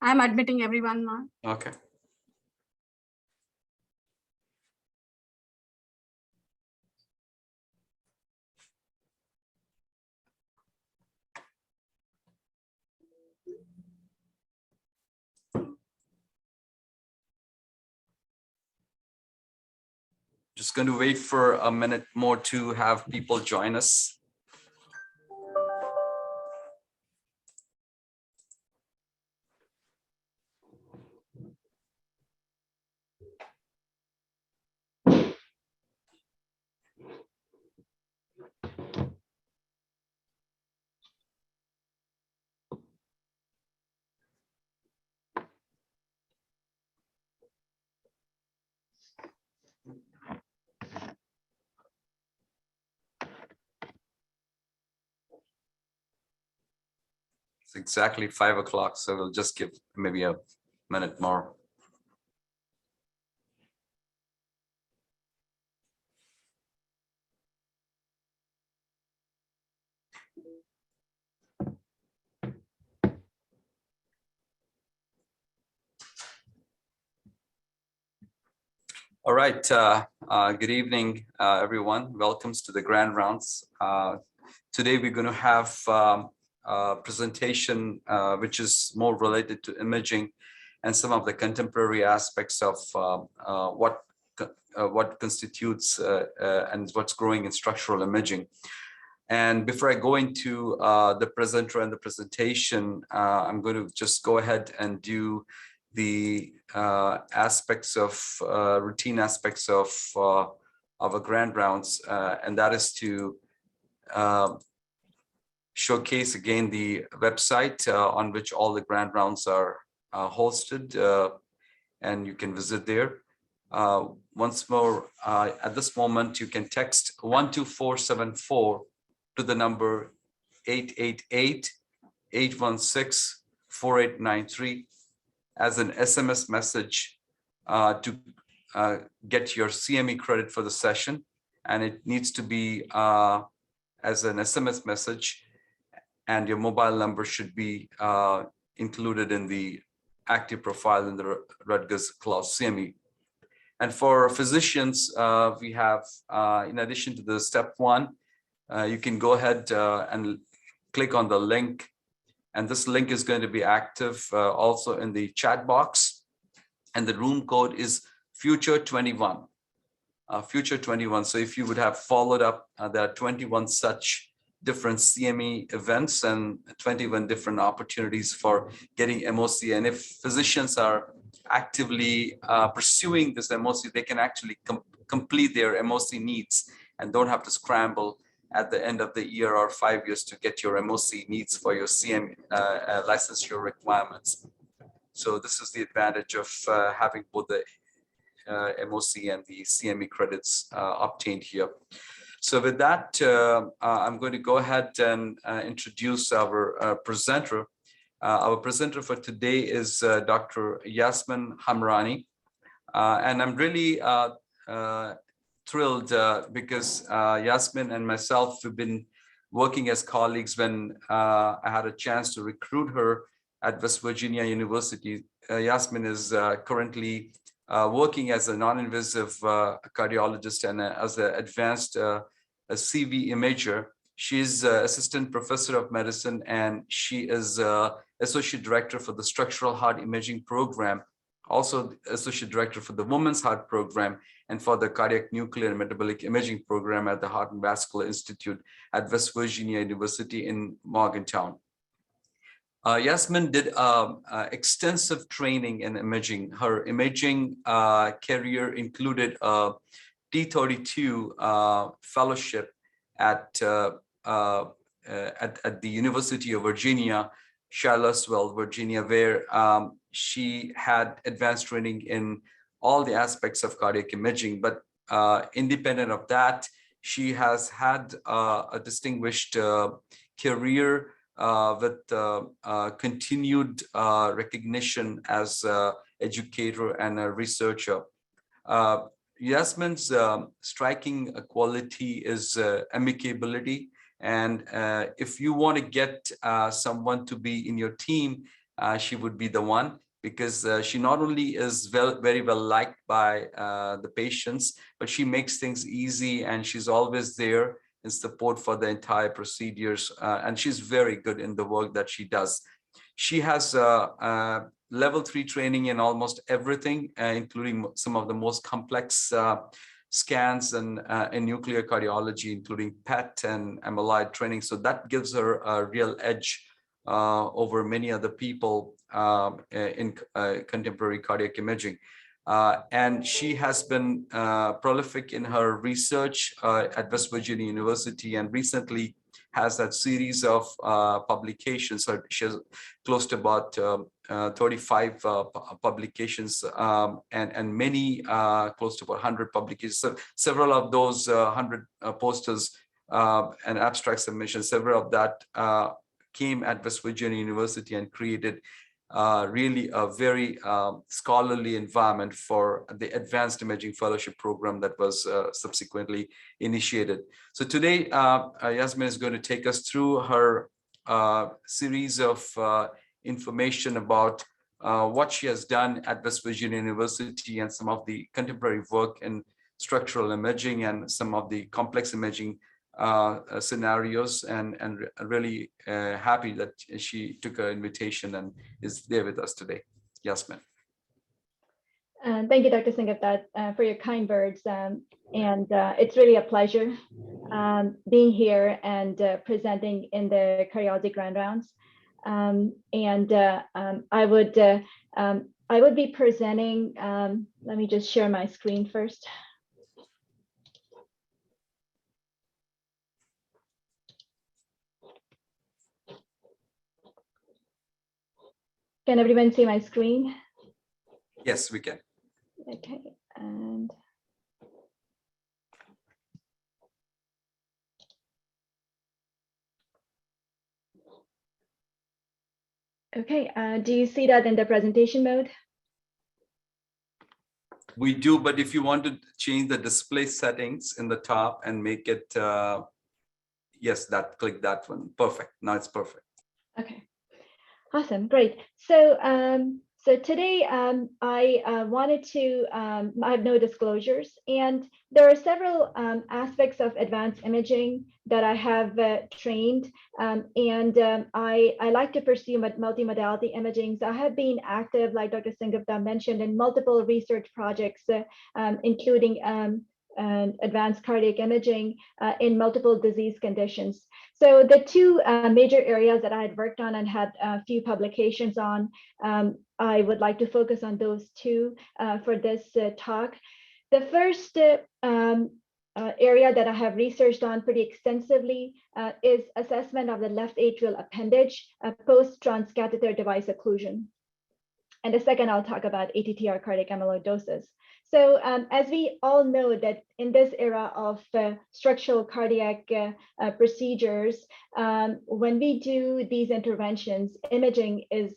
I'm admitting everyone now. Okay. Just going to wait for a minute more to have people join us. It's exactly 5 o'clock, so we'll just give maybe a minute more. All right. Good evening, everyone. Welcome to the Grand Rounds. Today we're going to have a presentation which is more related to imaging and some of the contemporary aspects of what constitutes and what's growing in structural imaging. And before I go into the presenter and the presentation, I'm going to just go ahead and do the aspects of routine aspects of a Grand Rounds, and that is to showcase again the website on which all the Grand Rounds are hosted, and you can visit there. Once more, at this moment, you can text 12474 to the number 888-816-4893 as an SMS message to get your CME credit for the session. And it needs to be as an SMS message, and your mobile number should be included in the active profile in the Rutgers Clause CME. And for physicians, we have, in addition to the step 1, you can go ahead and click on the link, and this link is going to be active also in the chat box, and the room code is future21. Future21. So if you would have followed up, there are 21 such different CME events and 21 different opportunities for getting MOC. And if physicians are actively pursuing this MOC, they can actually complete their MOC needs and don't have to scramble at the end of the year or 5 years to get your MOC needs for your CME licensure requirements. So this is the advantage of having both the MOC and the CME credits obtained here. So with that, I'm going to go ahead and introduce our presenter. Our presenter for today is Dr. Yasmin Hamrani. And I'm really thrilled because Yasmin and myself have been working as colleagues when I had a chance to recruit her at West Virginia University. Yasmin is currently working as a non-invasive cardiologist and as an advanced a CV imager. She's assistant professor of medicine, and she is associate director for the structural heart imaging program, also associate director for the women's heart program, and for the cardiac nuclear and metabolic imaging program at the Heart and Vascular Institute at West Virginia University in Morgantown. Yasmin did extensive training in imaging. Her imaging career included a T32 fellowship at the University of Virginia, Charlottesville, Virginia, where she had advanced training in all the aspects of cardiac imaging. But independent of that, she has had a distinguished career with continued recognition as an educator and a researcher. Yasmin's striking quality is amicability. And if you want to get someone to be in your team she would be the one, because she not only is very well liked by the patients, but she makes things easy, and she's always there in support for the entire procedures. And she's very good in the work that she does. She has level 3 training in almost everything, including some of the most complex scans and in nuclear cardiology, including PET and amyloid training. So that gives her a real edge over many other people in contemporary cardiac imaging. And she has been prolific in her research at West Virginia University, and recently has that series of publications. So she has close to about 35 publications, and many close to about 100 publications. So several of those 100 posters and abstract submissions, several of that came at West Virginia University and created really a very scholarly environment for the Advanced Imaging Fellowship Program that was subsequently initiated. So today, Yasmin is going to take us through her series of information about what she has done at West Virginia University and some of the contemporary work in structural imaging and some of the complex imaging scenarios, and really happy that she took our invitation and is there with us today. Yasmin. Thank you, Dr. Singh, for your kind words. And it's really a pleasure being here and presenting in the cardiology grand rounds. I would be presenting, let me just share my screen first. Can everyone see my screen? Yes, we can. Okay, and okay, do you see that in the presentation mode? We do, but if you want to change the display settings in the top and make it, yes, click that one. Perfect. Now it's perfect. Okay. Awesome, great. So, so today I wanted to, I have no disclosures, and there are several aspects of advanced imaging that I have trained, I like to pursue multimodality imaging. So I have been active, like Dr. Singh mentioned, in multiple research projects, including advanced cardiac imaging in multiple disease conditions. So the two major areas that I had worked on and had a few publications on, I would like to focus on those two for this talk. The first area that I have researched on pretty extensively is assessment of the left atrial appendage post-transcatheter device occlusion. And the second, I'll talk about ATTR cardiac amyloidosis. So as we all know that in this era of structural cardiac procedures, when we do these interventions, imaging is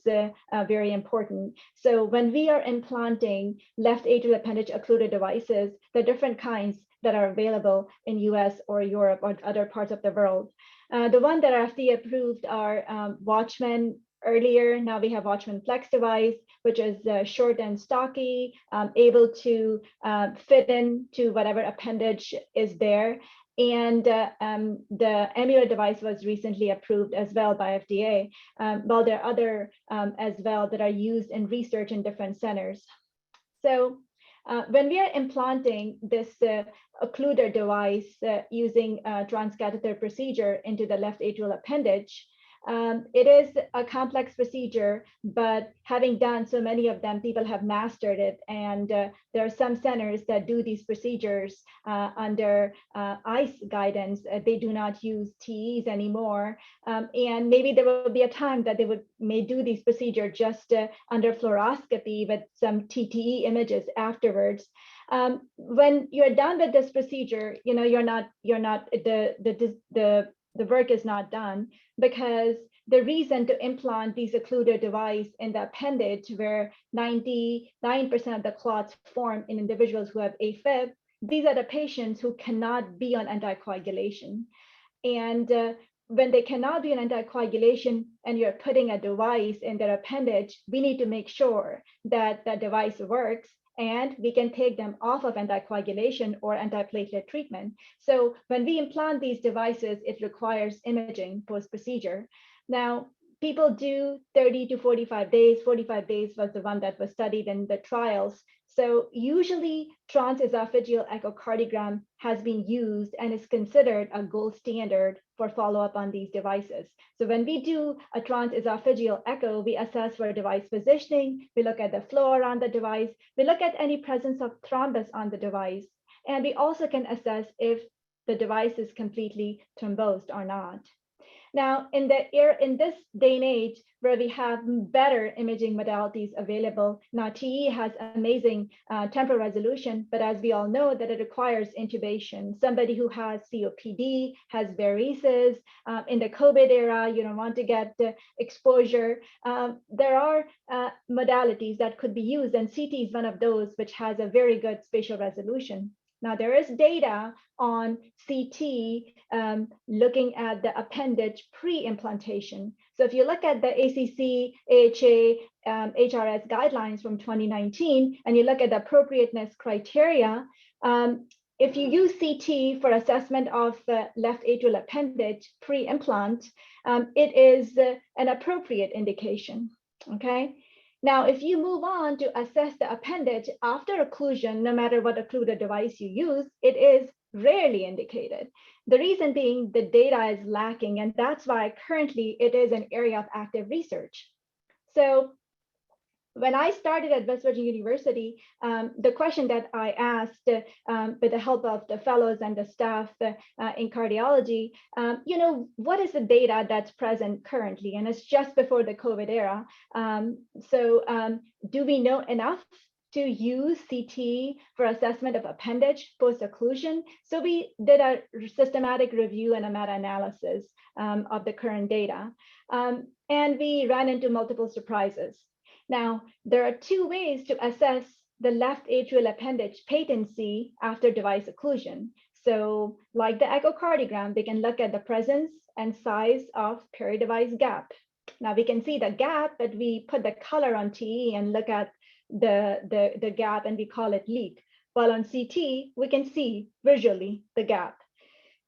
very important. So when we are implanting left atrial appendage occluded devices, there are different kinds that are available in US or Europe or other parts of the world. The one that are FDA approved are Watchman. Earlier, now we have Watchman Flex device, which is short and stocky, able to fit into whatever appendage is there. And the Amulet device was recently approved as well by FDA, while there are other as well that are used in research in different centers. So when we are implanting this occluder device using a transcatheter procedure into the left atrial appendage, it is a complex procedure, but having done so many of them, people have mastered it. And there are some centers that do these procedures under ICE guidance. They do not use TEs anymore. And maybe there will be a time that they may do these procedures just under fluoroscopy with some TTE images afterwards. When you're done with this procedure, the work is not done, because the reason to implant these occluder device in the appendage where 99% of the clots form in individuals who have AFib, these are the patients who cannot be on anticoagulation. And when they cannot do an anticoagulation and you're putting a device in their appendage, we need to make sure that the device works and we can take them off of anticoagulation or antiplatelet treatment. So when we implant these devices, it requires imaging post-procedure. Now, people do 30 to 45 days. 45 days was the one that was studied in the trials. So usually transesophageal echocardiogram has been used and is considered a gold standard for follow-up on these devices. So when we do a transesophageal echo, we assess for device positioning, we look at the flow around the device, we look at any presence of thrombus on the device, and we also can assess if the device is completely thrombosed or not. Now, in this day and age where we have better imaging modalities available, now TE has amazing temporal resolution, but as we all know that it requires intubation. Somebody who has COPD, has varices, in the COVID era, you don't want to get exposure. There are modalities that could be used, and CT is one of those which has a very good spatial resolution. Now, there is data on CT looking at the appendage pre-implantation. So if you look at the ACC, AHA, HRS guidelines from 2019, and you look at the appropriateness criteria, if you use CT for assessment of the left atrial appendage pre-implant, it is an appropriate indication, okay? Now, if you move on to assess the appendage after occlusion, no matter what occluder device you use, it is rarely indicated. The reason being the data is lacking, and that's why currently it is an area of active research. So when I started at West Virginia University, the question that I asked with the help of the fellows and the staff in cardiology, what is the data that's present currently? And it's just before the COVID era. So do we know enough to use CT for assessment of appendage post-occlusion? So we did a systematic review and a meta-analysis of the current data. And we ran into multiple surprises. Now, there are two ways to assess the left atrial appendage patency after device occlusion. So like the echocardiogram, we can look at the presence and size of peri-device gap. Now we can see the gap, but we put the color on TE and look at the gap and we call it leak. While on CT, we can see visually the gap.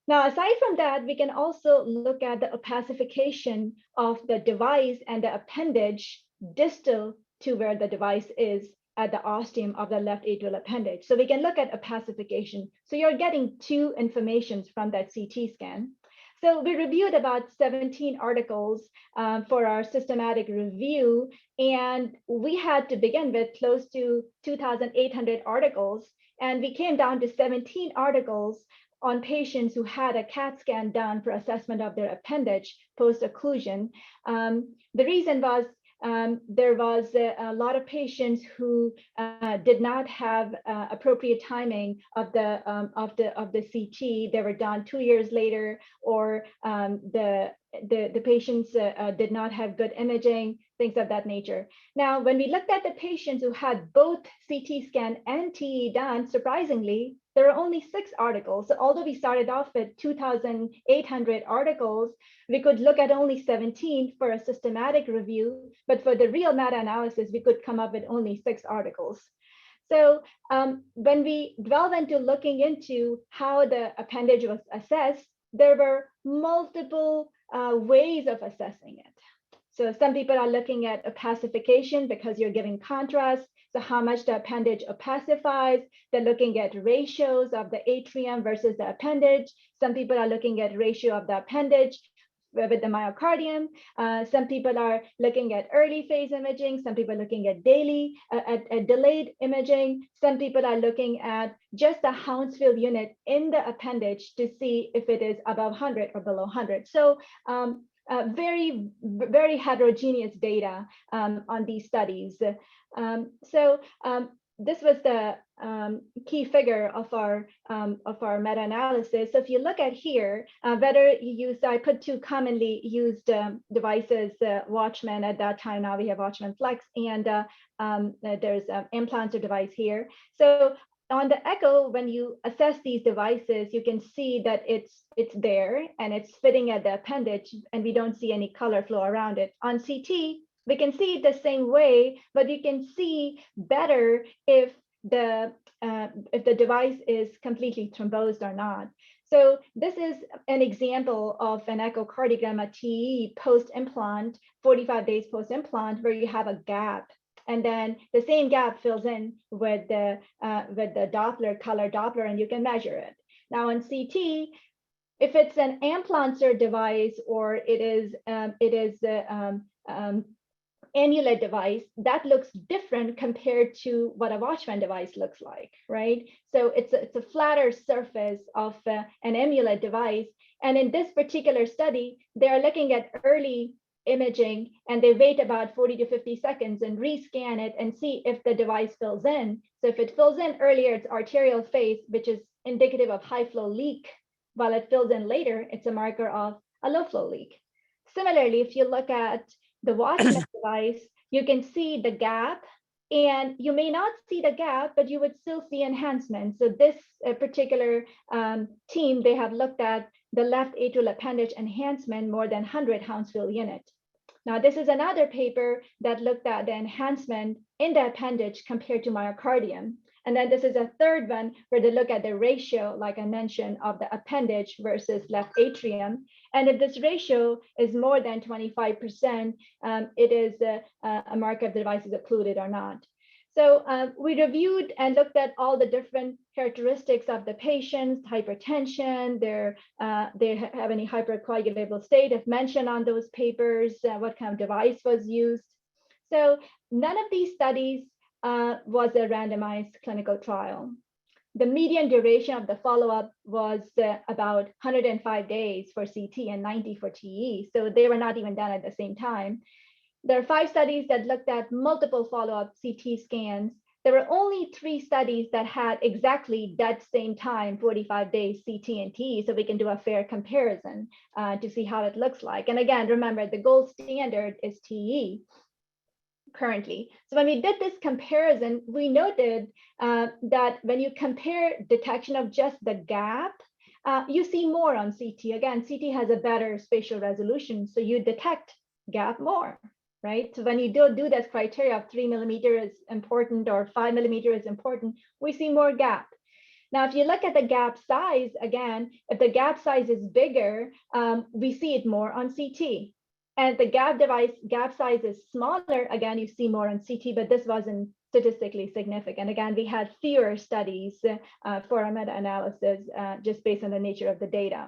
Now, aside from that, we can also look at the opacification of the device and the appendage distal to where the device is at the ostium of the left atrial appendage. So we can look at opacification. So you're getting two informations from that CT scan. So we reviewed about 17 articles for our systematic review, and we had to begin with close to 2,800 articles, and we came down to 17 articles on patients who had a CAT scan done for assessment of their appendage post-occlusion. The reason was there was a lot of patients who did not have appropriate timing of the CT. They were done 2 years later, or the patients did not have good imaging, things of that nature. Now, when we looked at the patients who had both CT scan and TE done, surprisingly, there are only 6 articles. So although we started off with 2,800 articles, we could look at only 17 for a systematic review, but for the real meta-analysis, we could come up with only 6 articles. So when we delve into looking into how the appendage was assessed, there were multiple ways of assessing it. So some people are looking at opacification because you're giving contrast. So how much the appendage opacifies. They're looking at ratios of the atrium versus the appendage. Some people are looking at ratio of the appendage with the myocardium. Some people are looking at early phase imaging. Some people are looking at delayed imaging. Some people are looking at just the Hounsfield unit in the appendage to see if it is above 100 or below 100. So very, very heterogeneous data on these studies. This was the key figure of our meta-analysis. So if you look at here, whether you use, I put 2 commonly used devices, Watchman at that time, now we have Watchman Flex, and there's an implanter device here. So on the echo, when you assess these devices, you can see that it's there and it's fitting at the appendage, and we don't see any color flow around it. On CT, we can see it the same way, but you can see better if the device is completely thrombosed or not. So this is an example of an echocardiogram, a TE post-implant, 45 days post-implant, where you have a gap. And then the same gap fills in with the Doppler, color Doppler, and you can measure it. Now on CT, if it's an implanter device or it is amulet device, that looks different compared to what a Watchman device looks like, right? So it's a flatter surface of an amulet device. And in this particular study, they're looking at early imaging, and they wait about 40 to 50 seconds and rescan it and see if the device fills in. So if it fills in earlier, it's arterial phase, which is indicative of high flow leak, while it fills in later, it's a marker of a low flow leak. Similarly, if you look at the Watchman device, you can see the gap, and you may not see the gap, but you would still see enhancement. So this particular team, they have looked at the left atrial appendage enhancement more than 100 Hounsfield unit. Now, this is another paper that looked at the enhancement in the appendage compared to myocardium. And then this is a third one where they look at the ratio, like I mentioned, of the appendage versus left atrium. And if this ratio is more than 25%, it is a marker if the device is occluded or not. So we reviewed and looked at all the different characteristics of the patients, hypertension, they have any hypercoagulable state, if mentioned on those papers, what kind of device was used. So none of these studies was a randomized clinical trial. The median duration of the follow-up was about 105 days for CT and 90 for TE. So they were not even done at the same time. There are 5 studies that looked at multiple follow-up CT scans. There were only 3 studies that had exactly that same time, 45 days CT and TE, so we can do a fair comparison to see how it looks like. And again, remember, the gold standard is TE currently. So when we did this comparison, we noted that when you compare detection of just the gap, you see more on CT. Again, CT has a better spatial resolution, so you detect gap more, right? So when you do this criteria of 3 millimeter is important or 5 millimeter is important, we see more gap. Now, if you look at the gap size, again, if the gap size is bigger, we see it more on CT. And the gap size is smaller, again, you see more on CT, but this wasn't statistically significant. Again, we had fewer studies for our meta-analysis just based on the nature of the data.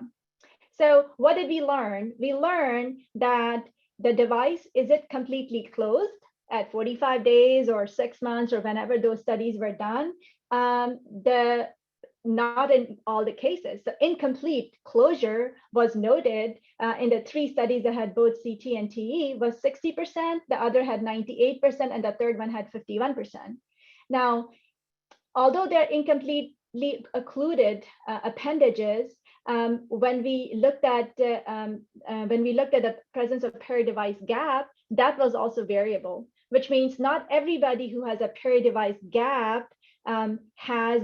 So what did we learn? We learned that the device, is it completely closed at 45 days or 6 months or whenever those studies were done? Not in all the cases. So incomplete closure was noted in the 3 studies that had both CT and TE was 60%, the other had 98%, and the third one had 51%. Now, although they're incompletely occluded appendages, when we looked at the presence of peri-device gap, that was also variable, which means not everybody who has a peri-device gap has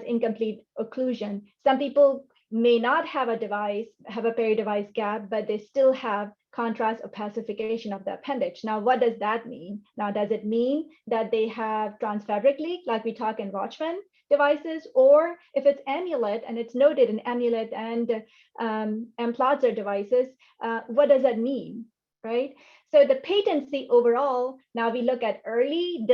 incomplete occlusion. Some people may not have a peri-device gap, but they still have contrast opacification of the appendage. Now, what does that mean? Now, does it mean that they have transfabric leak, like we talk in Watchman devices, or if it's amulet and it's noted in amulet and Plotzer devices, what does that mean, right? So the patency overall, now we look at early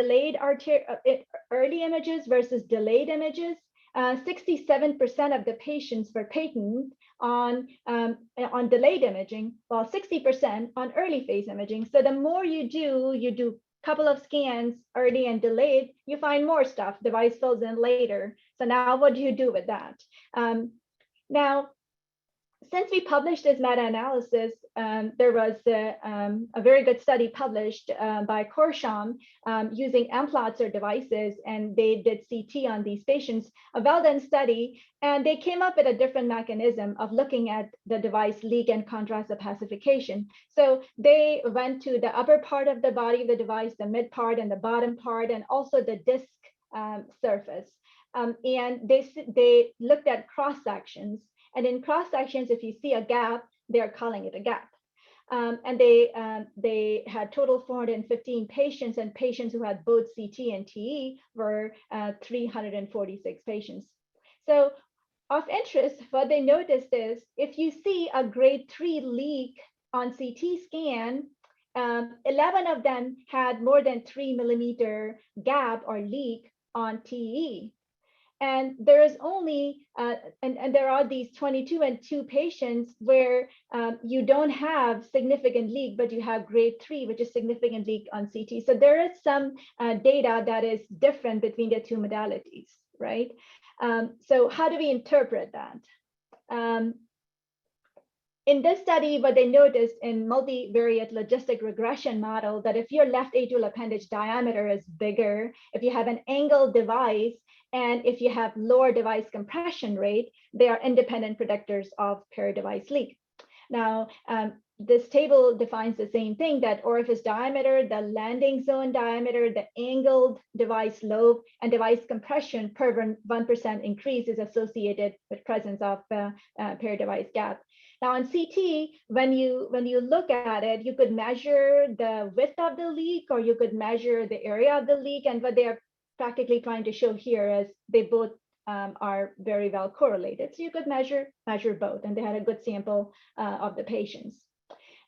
images versus delayed images. 67% of the patients were patent on delayed imaging, while 60% on early phase imaging. So the more you do a couple of scans early and delayed, you find more stuff, device fills in later. So now what do you do with that? Now, since we published this meta-analysis, there was a very good study published by Korsham using Plotzer devices, and they did CT on these patients, a well-done study, and they came up with a different mechanism of looking at the device leak and contrast opacification. So they went to the upper part of the body of the device, the mid part and the bottom part, and also the disc surface. And they looked at cross sections. And in cross sections, if you see a gap, they're calling it a gap. And they had total 415 patients, and patients who had both CT and TE were 346 patients. So of interest, what they noticed is if you see a grade 3 leak on CT scan, 11 of them had more than 3 mm gap or leak on TE. And there is only, and there are these 22 and 2 patients where you don't have significant leak, but you have grade 3, which is significant leak on CT. So there is some data that is different between the two modalities, right? So how do we interpret that? In this study, what they noticed in multivariate logistic regression model, that if your left atrial appendage diameter is bigger, if you have an angled device, and if you have lower device compression rate, they are independent predictors of peri-device leak. Now, this table defines the same thing, that orifice diameter, the landing zone diameter, the angled device lobe, and device compression per 1% increase is associated with presence of peri-device gap. Now on CT, when you look at it, you could measure the width of the leak, or you could measure the area of the leak. And what they are practically trying to show here is they both are very well correlated. So you could measure both, and they had a good sample of the patients.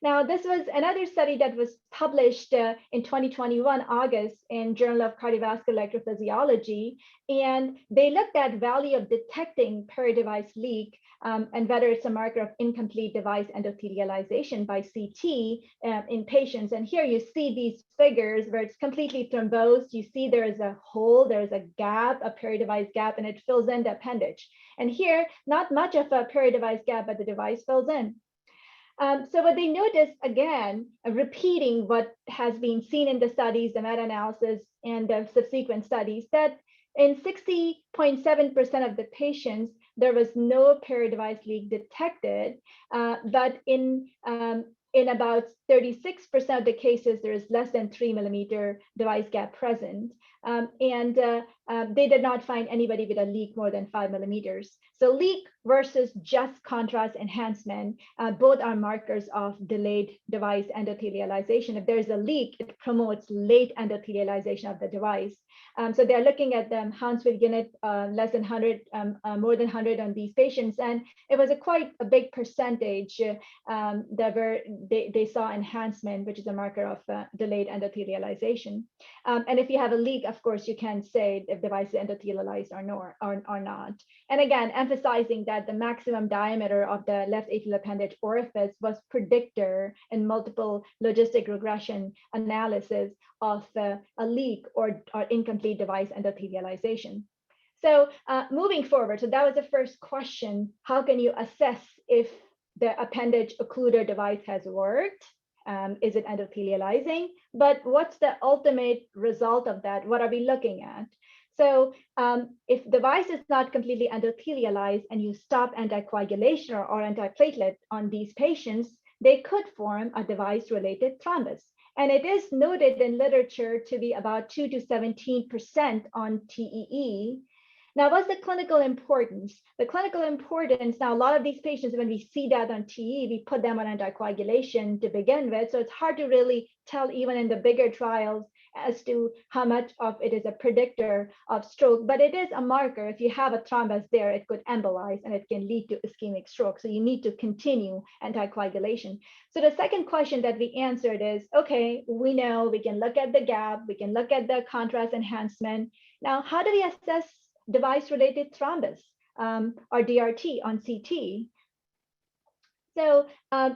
Now, this was another study that was published in 2021, August, in Journal of Cardiovascular Electrophysiology, and they looked at value of detecting peri-device leak and whether it's a marker of incomplete device endothelialization by CT in patients. And here you see these figures where it's completely thrombosed. You see there is a hole, there's a gap, a peri-device gap, and it fills in the appendage. And here, not much of a peri-device gap, but the device fills in. So what they noticed, again, repeating what has been seen in the studies, the meta-analysis and the subsequent studies, that in 60.7% of the patients, there was no peri-device leak detected, but in about 36% of the cases, there is less than 3 mm device gap present. And they did not find anybody with a leak more than 5 mm. So leak versus just contrast enhancement, both are markers of delayed device endothelialization. If there's a leak, it promotes late endothelialization of the device. So they're looking at the Hounsfield unit, less than 100, more than 100 on these patients. And it was quite a big percentage that they saw enhancement, which is a marker of delayed endothelialization. And if you have a leak, of course, you can say if device is endothelialized or not. And again, emphasizing that the maximum diameter of the left atrial appendage orifice was predictor in multiple logistic regression analysis of a leak or incomplete device endothelialization. So moving forward, so that was the first question. How can you assess if the appendage occluder device has worked? Is it endothelializing? But what's the ultimate result of that? What are we looking at? So if device is not completely endothelialized and you stop anticoagulation or antiplatelet on these patients, they could form a device-related thrombus. And it is noted in literature to be about 2 to 17% on TEE. Now, what's the clinical importance? The clinical importance, now a lot of these patients, when we see that on TE, we put them on anticoagulation to begin with. So it's hard to really tell even in the bigger trials as to how much of it is a predictor of stroke, but it is a marker. If you have a thrombus there, it could embolize and it can lead to ischemic stroke. So you need to continue anticoagulation. So the second question that we answered is, okay, we know we can look at the gap, we can look at the contrast enhancement. Now, how do we assess device-related thrombus or DRT on CT? So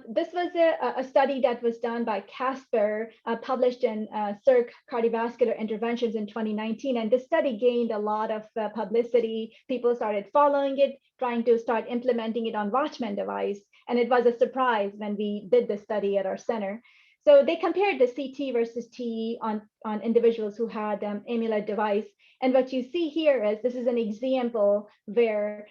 this was a study that was done by Casper, published in Circ Cardiovascular Interventions in 2019. And this study gained a lot of publicity. People started following it, trying to start implementing it on Watchman device. And it was a surprise when we did the study at our center. So they compared the CT versus TE on individuals who had amulet device. And what you see here is this is an example where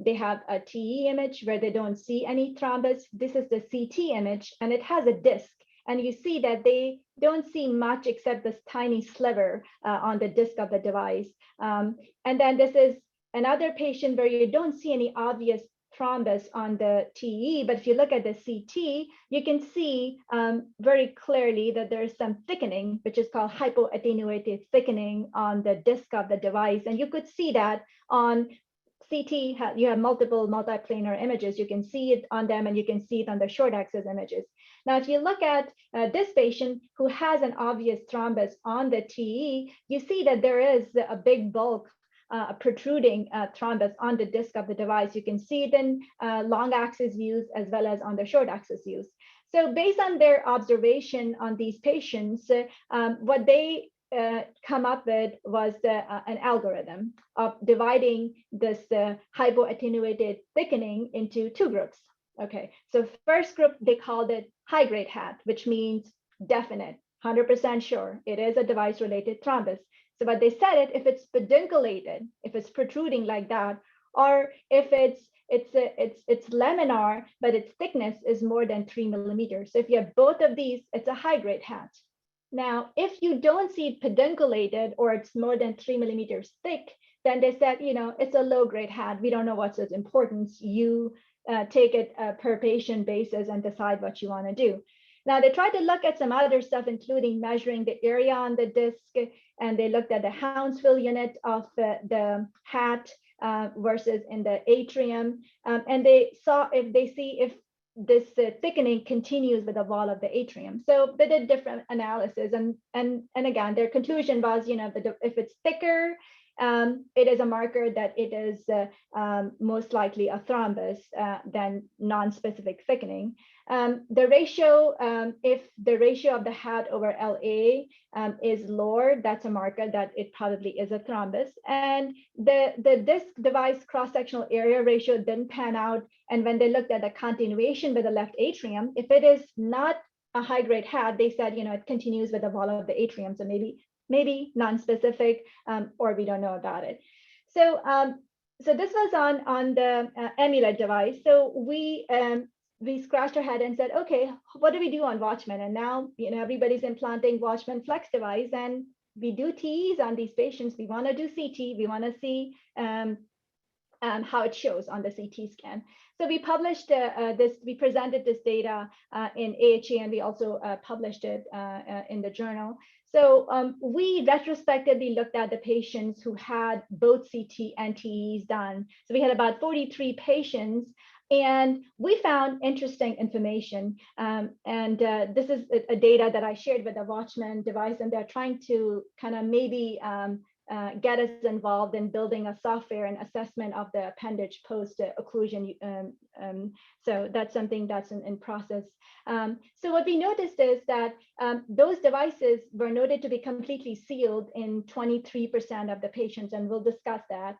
they have a TE image where they don't see any thrombus. This is the CT image, and it has a disc. and you see that they don't see much except this tiny sliver on the disc of the device. And then this is another patient where you don't see any obvious thrombus on the TE, but if you look at the CT, you can see very clearly that there's some thickening, which is called hypoattenuated thickening on the disc of the device. And you could see that on CT, you have multiple multiplanar images. You can see it on them and you can see it on the short axis images. Now, if you look at this patient who has an obvious thrombus on the TE, you see that there is a big bulk protruding thrombus on the disc of the device. You can see it in long axis views as well as on the short axis views. So based on their observation on these patients, what they come up with was an algorithm of dividing this hypoattenuated thickening into two groups. Okay, so first group, they called it high grade HAT, which means definite, 100% sure it is a device related thrombus. So, but they said it if it's pedunculated, if it's protruding like that, or if it's laminar, but its thickness is more than 3 millimeters. So if you have both of these, it's a high grade HAT. Now, if you don't see it pedunculated or it's more than 3 millimeters thick, then they said, you know, it's a low grade HAT. We don't know what's its importance. You take it per patient basis and decide what you want to do. Now, they tried to look at some other stuff, including measuring the area on the disc, and they looked at the Hounsfield unit of the HAT versus in the atrium, and they see if this thickening continues with the wall of the atrium. So they did different analysis, and again, their conclusion was, you know, that if it's thicker, it is a marker that it is most likely a thrombus than non-specific thickening. The ratio, if the ratio of the HAT over LA is lower, that's a marker that it probably is a thrombus. And the disc device cross-sectional area ratio didn't pan out. And when they looked at the continuation with the left atrium, if it is not a high-grade HAT, they said, you know, it continues with the wall of the atrium. So maybe non-specific, or we don't know about it. So so this was on the Amulet device. So we scratched our head and said, okay, what do we do on Watchman? And now, you know, everybody's implanting Watchman Flex device, and we do TEs on these patients. We want to do CT. We want to see how it shows on the CT scan. So we published we presented this data in AHA, and we also published it in the journal. So we retrospectively looked at the patients who had both CT and TEs done. So we had about 43 patients, and we found interesting information. This is a data that I shared with the Watchman device, and they're trying to kind of maybe get us involved in building a software and assessment of the appendage post occlusion. So that's something that's in process. So what we noticed is that those devices were noted to be completely sealed in 23% of the patients, and we'll discuss that.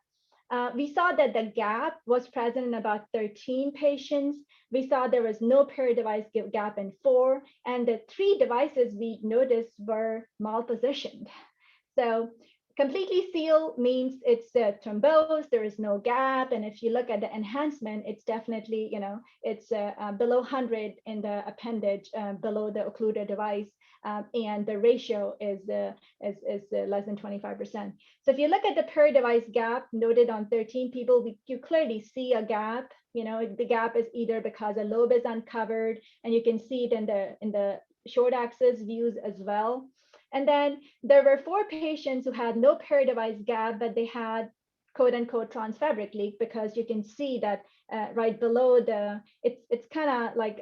We saw that the gap was present in about 13 patients. We saw there was no peri-device gap in 4, and the 3 devices we noticed were malpositioned. So completely sealed means it's thrombosed, there is no gap. And if you look at the enhancement, it's definitely, you know, it's below 100 in the appendage, below the occluded device. And the ratio is less than 25%. So if you look at the peri-device gap noted on 13 people, you clearly see a gap. You know, the gap is either because a lobe is uncovered, and you can see it in the short axis views as well. And then there were 4 patients who had no peri-device gap, but they had quote unquote transfabric leak, because you can see that right below it's kind of like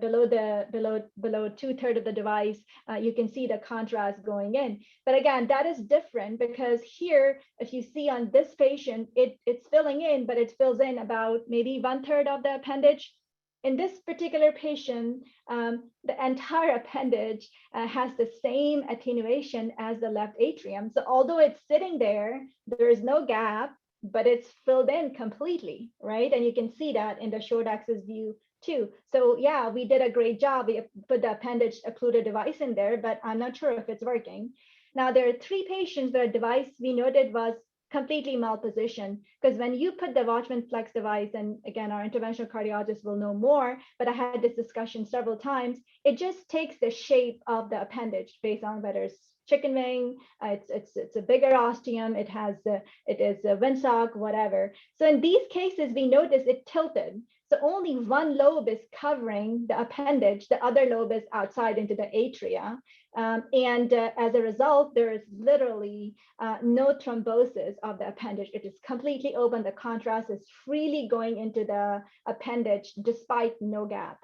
below 2/3 of the device, you can see the contrast going in. But again, that is different, because here, if you see on this patient, it's filling in, but it fills in about maybe 1/3 of the appendage. In this particular patient, the entire appendage has the same attenuation as the left atrium. So although it's sitting there, there is no gap, but it's filled in completely, right? And you can see that in the short axis view too. So yeah, we did a great job. We put the appendage occluded device in there, but I'm not sure if it's working. Now there are 3 patients where device we noted was completely malpositioned, because when you put the Watchman Flex device, and again, our interventional cardiologist will know more, but I had this discussion several times, it just takes the shape of the appendage based on whether it's chicken wing, it's a bigger ostium, it is a windsock, whatever. So in these cases, we notice it tilted. So only one lobe is covering the appendage, the other lobe is outside into the atria. As a result, there is literally no thrombosis of the appendage. It is completely open. The contrast is freely going into the appendage despite no gap.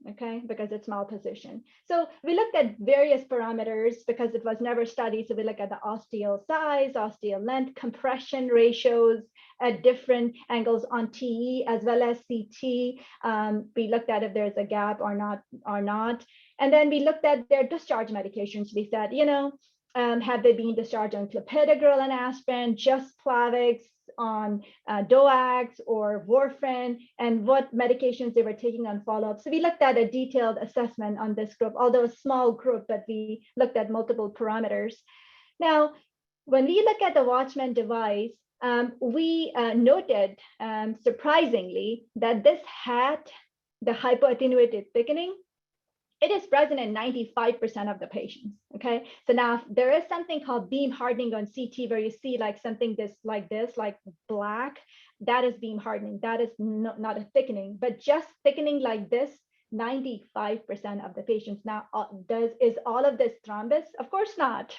Okay, because it's malpositioned. So we looked at various parameters because it was never studied. So we look at the osteal size, osteal length, compression ratios at different angles on TE as well as CT. We looked at if there's a gap or not. And then we looked at their discharge medications. We said, have they been discharged on clopidogrel and aspirin, just Plavix, on DOACs or warfarin, and what medications they were taking on follow-up. So we looked at a detailed assessment on this group, although a small group, but we looked at multiple parameters. Now, when we look at the Watchman device, we noted, surprisingly, that this had the hypoattenuated thickening. It is present in 95% of the patients, okay? So now there is something called beam hardening on CT where you see like something like black, that is beam hardening. That is not a thickening, but just thickening like this, 95% of the patients. Now, is all of this thrombus? Of course not,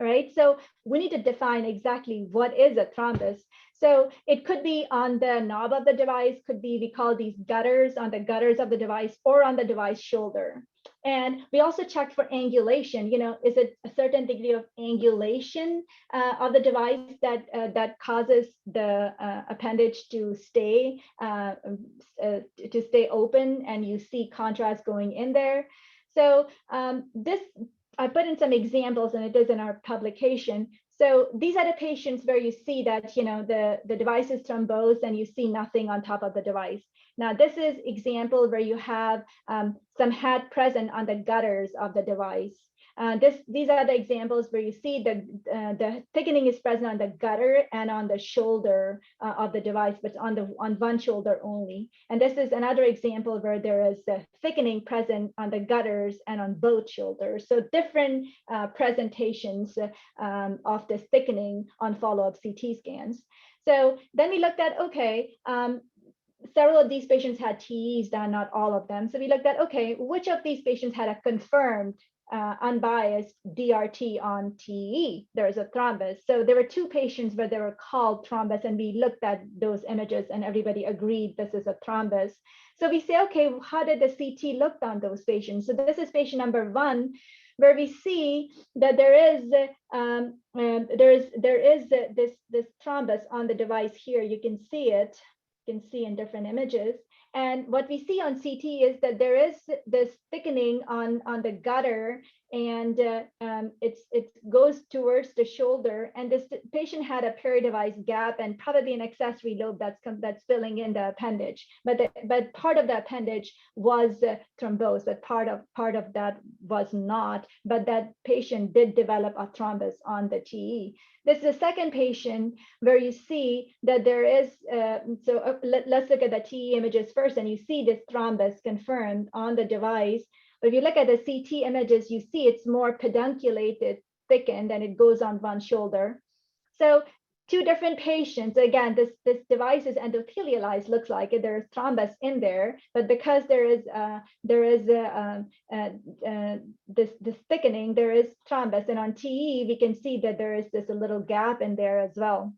right? So we need to define exactly what is a thrombus. So it could be on the knob of the device, could be, we call these gutters, on the gutters of the device or on the device shoulder. And we also checked for angulation. Is it a certain degree of angulation of the device that causes the appendage to stay open, and you see contrast going in there. So this, I put in some examples, and it is in our publication. So these are the patients where you see that the device is thrombosed and you see nothing on top of the device. Now, this is example where you have some HAT present on the gutters of the device. These are the examples where you see the thickening is present on the gutter and on the shoulder of the device, but on one shoulder only. And this is another example where there is the thickening present on the gutters and on both shoulders. So different presentations of this thickening on follow-up CT scans. So then we looked at, okay, several of these patients had TEs done, not all of them. So we looked at, okay, which of these patients had a confirmed unbiased DRT on TE? There is a thrombus. So there were 2 patients where they were called thrombus, and we looked at those images and everybody agreed this is a thrombus. So we say, okay, how did the CT look on those patients? So this is patient number 1, where we see that there is this thrombus on the device here. You can see it. You can see in different images. And what we see on CT is that there is this thickening on the gutter, and it goes towards the shoulder. And this patient had a peridevice gap and probably an accessory lobe that's filling in the appendage. But part of the appendage was thrombosed, but part of that was not. But that patient did develop a thrombus on the TE. This is the second patient where you see that there is, let's look at the TE images first, and you see this thrombus confirmed on the device. But if you look at the CT images, you see it's more pedunculated, thickened, and it goes on one shoulder. So 2 different patients. Again, this device is endothelialized, looks like it. There's thrombus in there, but because there is this thickening, there is thrombus. And on TE, we can see that there is this little gap in there as well.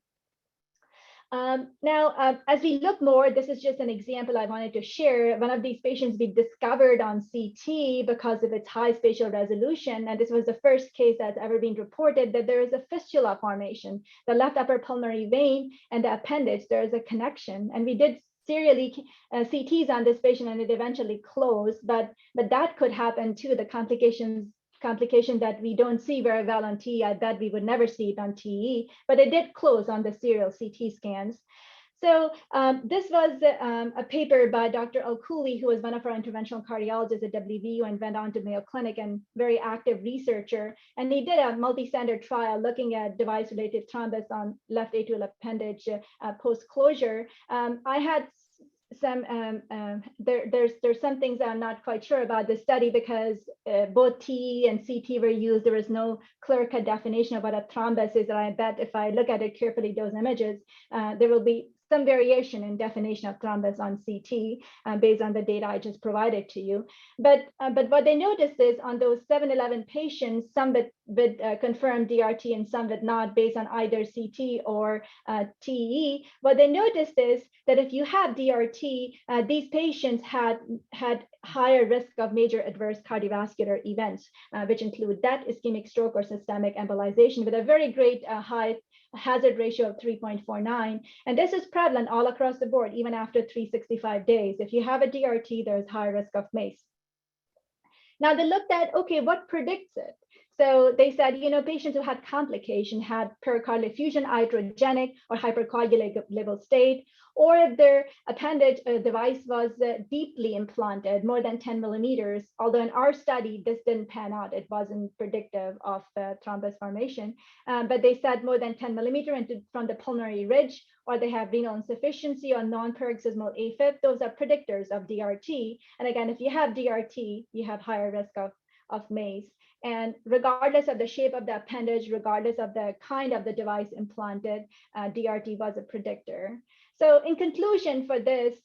Now, as we look more, this is just an example I wanted to share. One of these patients we discovered on CT because of its high spatial resolution, and this was the first case that's ever been reported, that there is a fistula formation. The left upper pulmonary vein and the appendage, there is a connection. And we did serially CTs on this patient, and it eventually closed, but that could happen too. The complication that we don't see very well on TE, I bet we would never see it on TE, but it did close on the serial CT scans. So this was a paper by Dr. Al-Cooley, who was one of our interventional cardiologists at WVU and went on to Mayo Clinic and very active researcher. And he did a multi-center trial looking at device-related thrombus on left atrial appendage post-closure. I had some there's some things that I'm not quite sure about this study because both TE and CT were used. There was no clear-cut definition of what a thrombus is, and I bet if I look at it carefully, those images, there will be some variation in definition of thrombus on CT based on the data I just provided to you. But what they noticed is on those 711 patients, some with confirmed DRT and some with not, based on either CT or TE, what they noticed is that if you have DRT, these patients had higher risk of major adverse cardiovascular events, which include death, ischemic stroke, or systemic embolization, with a very great high hazard ratio of 3.49. And this is prevalent all across the board, even after 365 days. If you have a DRT, there's high risk of MACE. Now they looked at, okay, what predicts it? So they said, patients who had complication had pericardial effusion, iatrogenic or hypercoagulable state, or if their appendage device was deeply implanted, more than 10 millimeters, although in our study, this didn't pan out. It wasn't predictive of thrombus formation, but they said more than 10 millimeter from the pulmonary ridge, or they have renal insufficiency or non-paroxysmal AFib. Those are predictors of DRT. And again, if you have DRT, you have higher risk of MACE. And regardless of the shape of the appendage, regardless of the kind of the device implanted, DRT was a predictor. So in conclusion for this,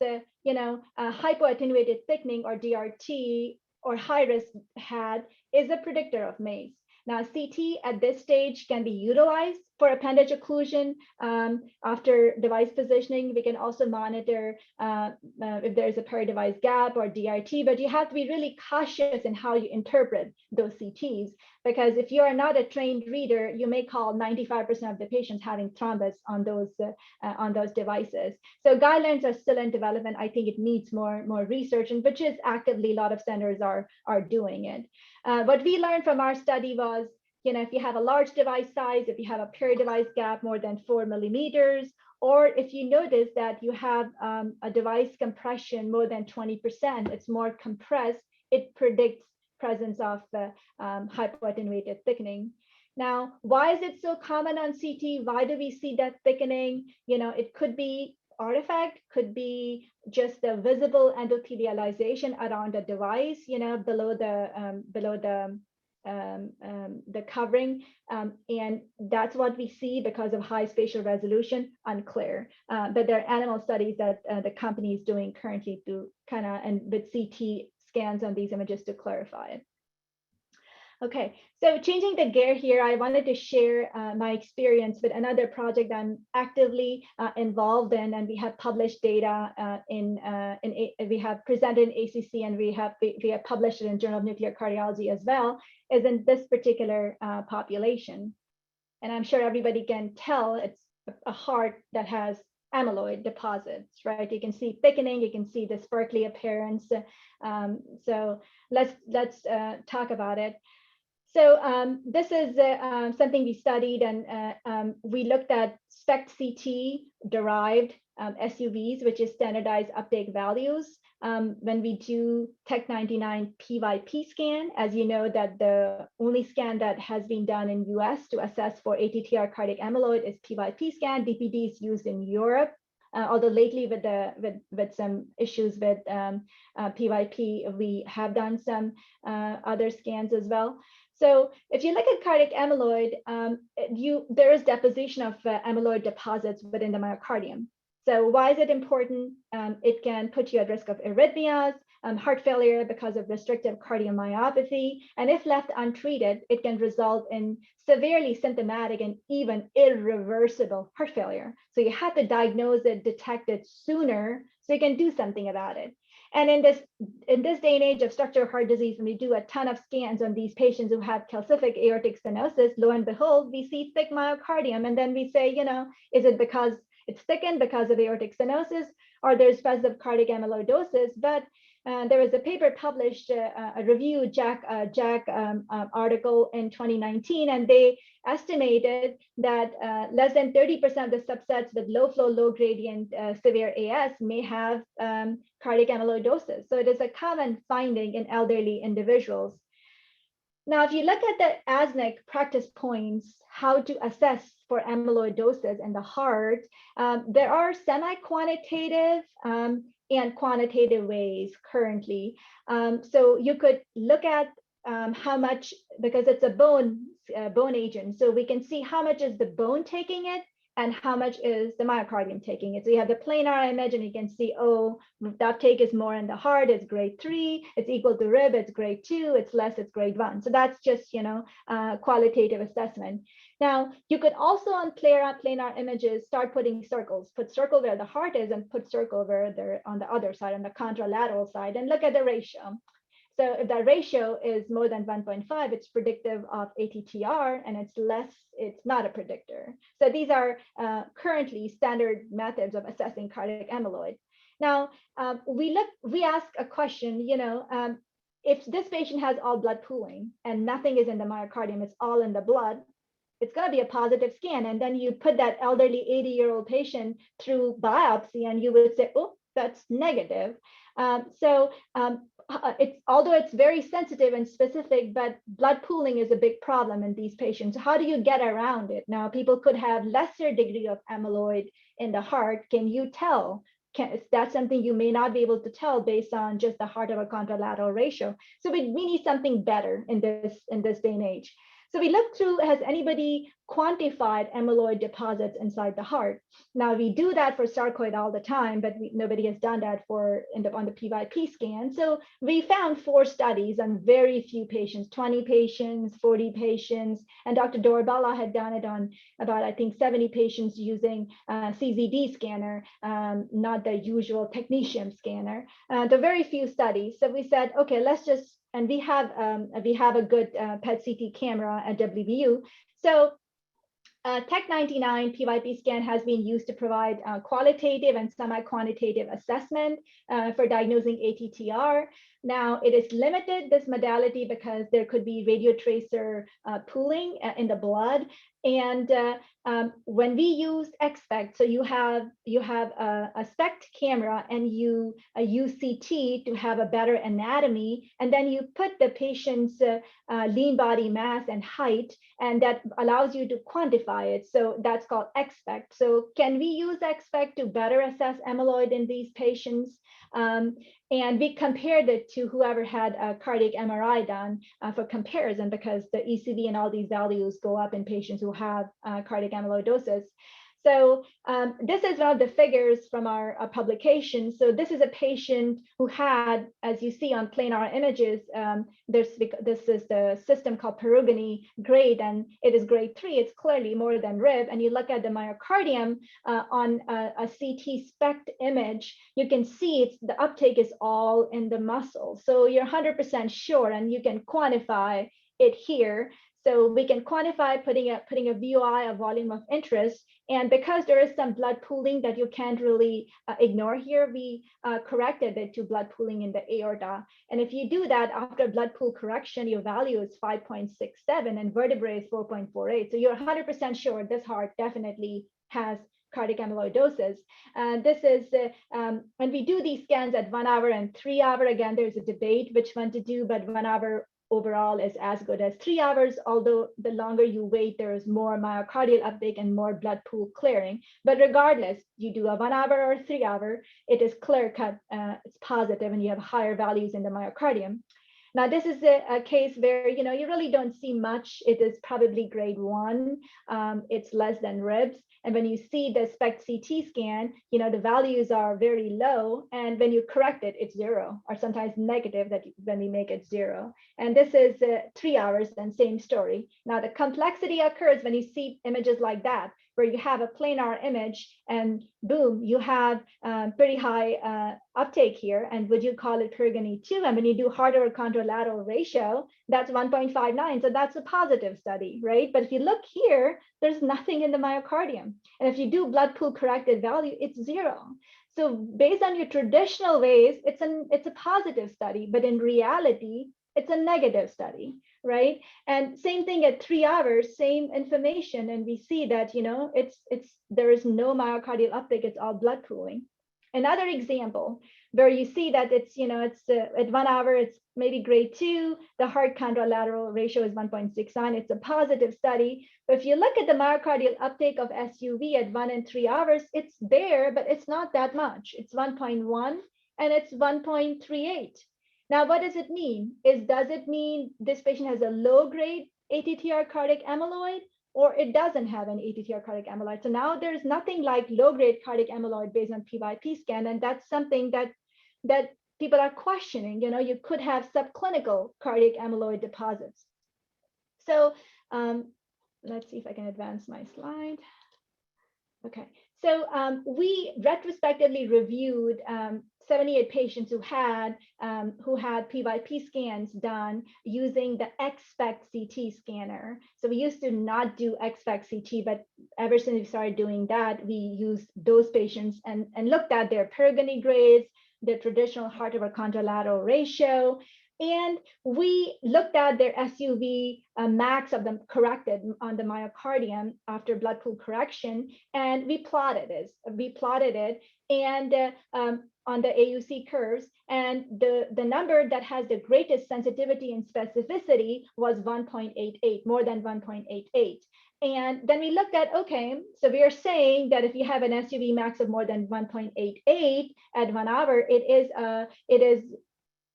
hypoattenuated thickening or DRT or high risk had is a predictor of MACE. Now, CT at this stage can be utilized for appendage occlusion after device positioning. We can also monitor if there's a peri-device gap or DRT, but you have to be really cautious in how you interpret those CTs, because if you are not a trained reader, you may call 95% of the patients having thrombus on those devices. So guidelines are still in development. I think it needs more research, and which is actively a lot of centers are doing it. What we learned from our study was, if you have a large device size, if you have a peri-device gap more than 4 millimeters, or if you notice that you have a device compression more than 20%, it's more compressed, it predicts presence of hypoattenuated thickening. Now, why is it so common on CT? Why do we see that thickening? It could be artifact, could be just the visible endothelialization around the device, below the covering, and that's what we see because of high spatial resolution. Unclear, but there are animal studies that the company is doing currently to and with CT scans on these images to clarify it. Okay, so changing the gear here, I wanted to share my experience with another project I'm actively involved in, and we have published data we have presented in ACC, and we have published it in Journal of Nuclear Cardiology as well, is in this particular population. And I'm sure everybody can tell it's a heart that has amyloid deposits, right? You can see thickening, you can see the sparkly appearance. So let's talk about it. So this is something we studied, and we looked at SPECT-CT derived SUVs, which is standardized uptake values. When we do Tech99 PYP scan, as you know, that the only scan that has been done in US to assess for ATTR cardiac amyloid is PYP scan. DPD is used in Europe. Although lately with some issues with PYP, we have done some other scans as well. So if you look at cardiac amyloid, there is deposition of amyloid deposits within the myocardium. So why is it important? It can put you at risk of arrhythmias, heart failure because of restrictive cardiomyopathy, and if left untreated, it can result in severely symptomatic and even irreversible heart failure. So you have to diagnose it, detect it sooner, so you can do something about it. And in this day and age of structural heart disease, when we do a ton of scans on these patients who have calcific aortic stenosis, lo and behold, we see thick myocardium. And then we say, is it because it's thickened because of aortic stenosis, or there's positive cardiac amyloidosis? But There was a paper published, a review Jack article in 2019, and they estimated that less than 30% of the subsets with low flow, low gradient severe AS may have cardiac amyloidosis. So it is a common finding in elderly individuals. Now, if you look at the ASNC practice points, how to assess for amyloidosis in the heart, there are semi-quantitative and quantitative ways currently. So you could look at how much, because it's a bone agent, so we can see how much is the bone taking it and how much is the myocardium taking it. So you have the planar image and you can see, oh, the uptake is more in the heart, it's grade 3, it's equal to rib, it's grade 2, it's less, it's grade 1. So that's just, qualitative assessment. Now, you could also on planar images start putting circles, put circle where the heart is and put circle where they're on the other side, on the contralateral side, and look at the ratio. So if that ratio is more than 1.5, it's predictive of ATTR, and it's less, it's not a predictor. So these are currently standard methods of assessing cardiac amyloid. Now, we ask a question, if this patient has all blood pooling and nothing is in the myocardium, it's all in the blood, it's going to be a positive scan. And then you put that elderly 80-year-old patient through biopsy and you would say, oh, that's negative. Although it's very sensitive and specific, but blood pooling is a big problem in these patients. How do you get around it? Now, people could have lesser degree of amyloid in the heart. Can you tell? That's something you may not be able to tell based on just the heart over contralateral ratio. So we need something better in this day and age. So we looked through, has anybody quantified amyloid deposits inside the heart? Now we do that for sarcoid all the time, but nobody has done that on the PYP scan. So we found 4 studies on very few patients, 20 patients, 40 patients, and Dr. Dorbella had done it on about, I think, 70 patients using CZD scanner, not the usual technetium scanner. The very few studies. So we said, okay, and we have a good PET-CT camera at WVU. So Tech99 PYP scan has been used to provide qualitative and semi-quantitative assessment for diagnosing ATTR. Now, it is limited, this modality, because there could be radiotracer pooling in the blood. And when we use XSPECT, so you have a SPECT camera and you use CT to have a better anatomy, and then you put the patient's lean body mass and height, and that allows you to quantify it. So that's called XSPECT. So can we use XSPECT to better assess amyloid in these patients? And we compared it to whoever had a cardiac MRI done for comparison, because the ECV and all these values go up in patients who have cardiac amyloidosis. So this is one of the figures from our publication. So this is a patient who had, as you see on planar images, this is the system called Perugini grade, and it is grade 3. It's clearly more than rib. And you look at the myocardium on a CT SPECT image, you can see the uptake is all in the muscle. So you're 100% sure, and you can quantify it here. So we can quantify putting a VOI, a volume of interest. And because there is some blood pooling that you can't really ignore here, we corrected it to blood pooling in the aorta. And if you do that after blood pool correction, your value is 5.67 and vertebrae is 4.48. So you're 100% sure this heart definitely has cardiac amyloidosis. This is when we do these scans at 1 hour and 3 hour. Again, there's a debate which one to do, but 1 hour overall is as good as 3 hours, although the longer you wait, there is more myocardial uptake and more blood pool clearing. But regardless, you do a 1 hour or 3 hour, it is clear cut, it's positive, and you have higher values in the myocardium. Now, this is a case where, you really don't see much. It is probably grade 1. It's less than ribs. And when you see the SPECT CT scan, the values are very low. And when you correct it, it's 0, or sometimes negative when we make it 0. And this is 3 hours, then same story. Now, the complexity occurs when you see images like that, where you have a planar image and boom, you have pretty high uptake here. And would you call it Perugini 2? And when you do heart over contralateral ratio, that's 1.59. So that's a positive study, right? But if you look here, there's nothing in the myocardium. And if you do blood pool corrected value, it's 0. So based on your traditional ways, it's a positive study, but in reality, it's a negative study, right? And same thing at 3 hours, same information, and we see that there is no myocardial uptake; it's all blood pooling. Another example where you see that it's at 1 hour, it's maybe grade 2, the heart contralateral ratio is 1.69. It's a positive study. But if you look at the myocardial uptake of SUV at 1 and 3 hours, it's there, but it's not that much. It's 1.1 and it's 1.38. Now, what does it mean? Does it mean this patient has a low grade ATTR cardiac amyloid, or it doesn't have an ATTR cardiac amyloid? So now there's nothing like low grade cardiac amyloid based on PYP scan, and that's something that people are questioning. You could have subclinical cardiac amyloid deposits. So let's see if I can advance my slide. Okay, so we retrospectively reviewed 78 patients who had PYP scans done using the XSPECT CT scanner. So we used to not do XSPECT CT, but ever since we started doing that, we used those patients and looked at their perigony grades, their traditional heart over contralateral ratio, and we looked at their SUV max of them corrected on the myocardium after blood pool correction, and we plotted it, and on the AUC curves, and the number that has the greatest sensitivity and specificity was 1.88, more than 1.88. And then we looked at, okay, so we are saying that if you have an SUV max of more than 1.88 at 1 hour, it is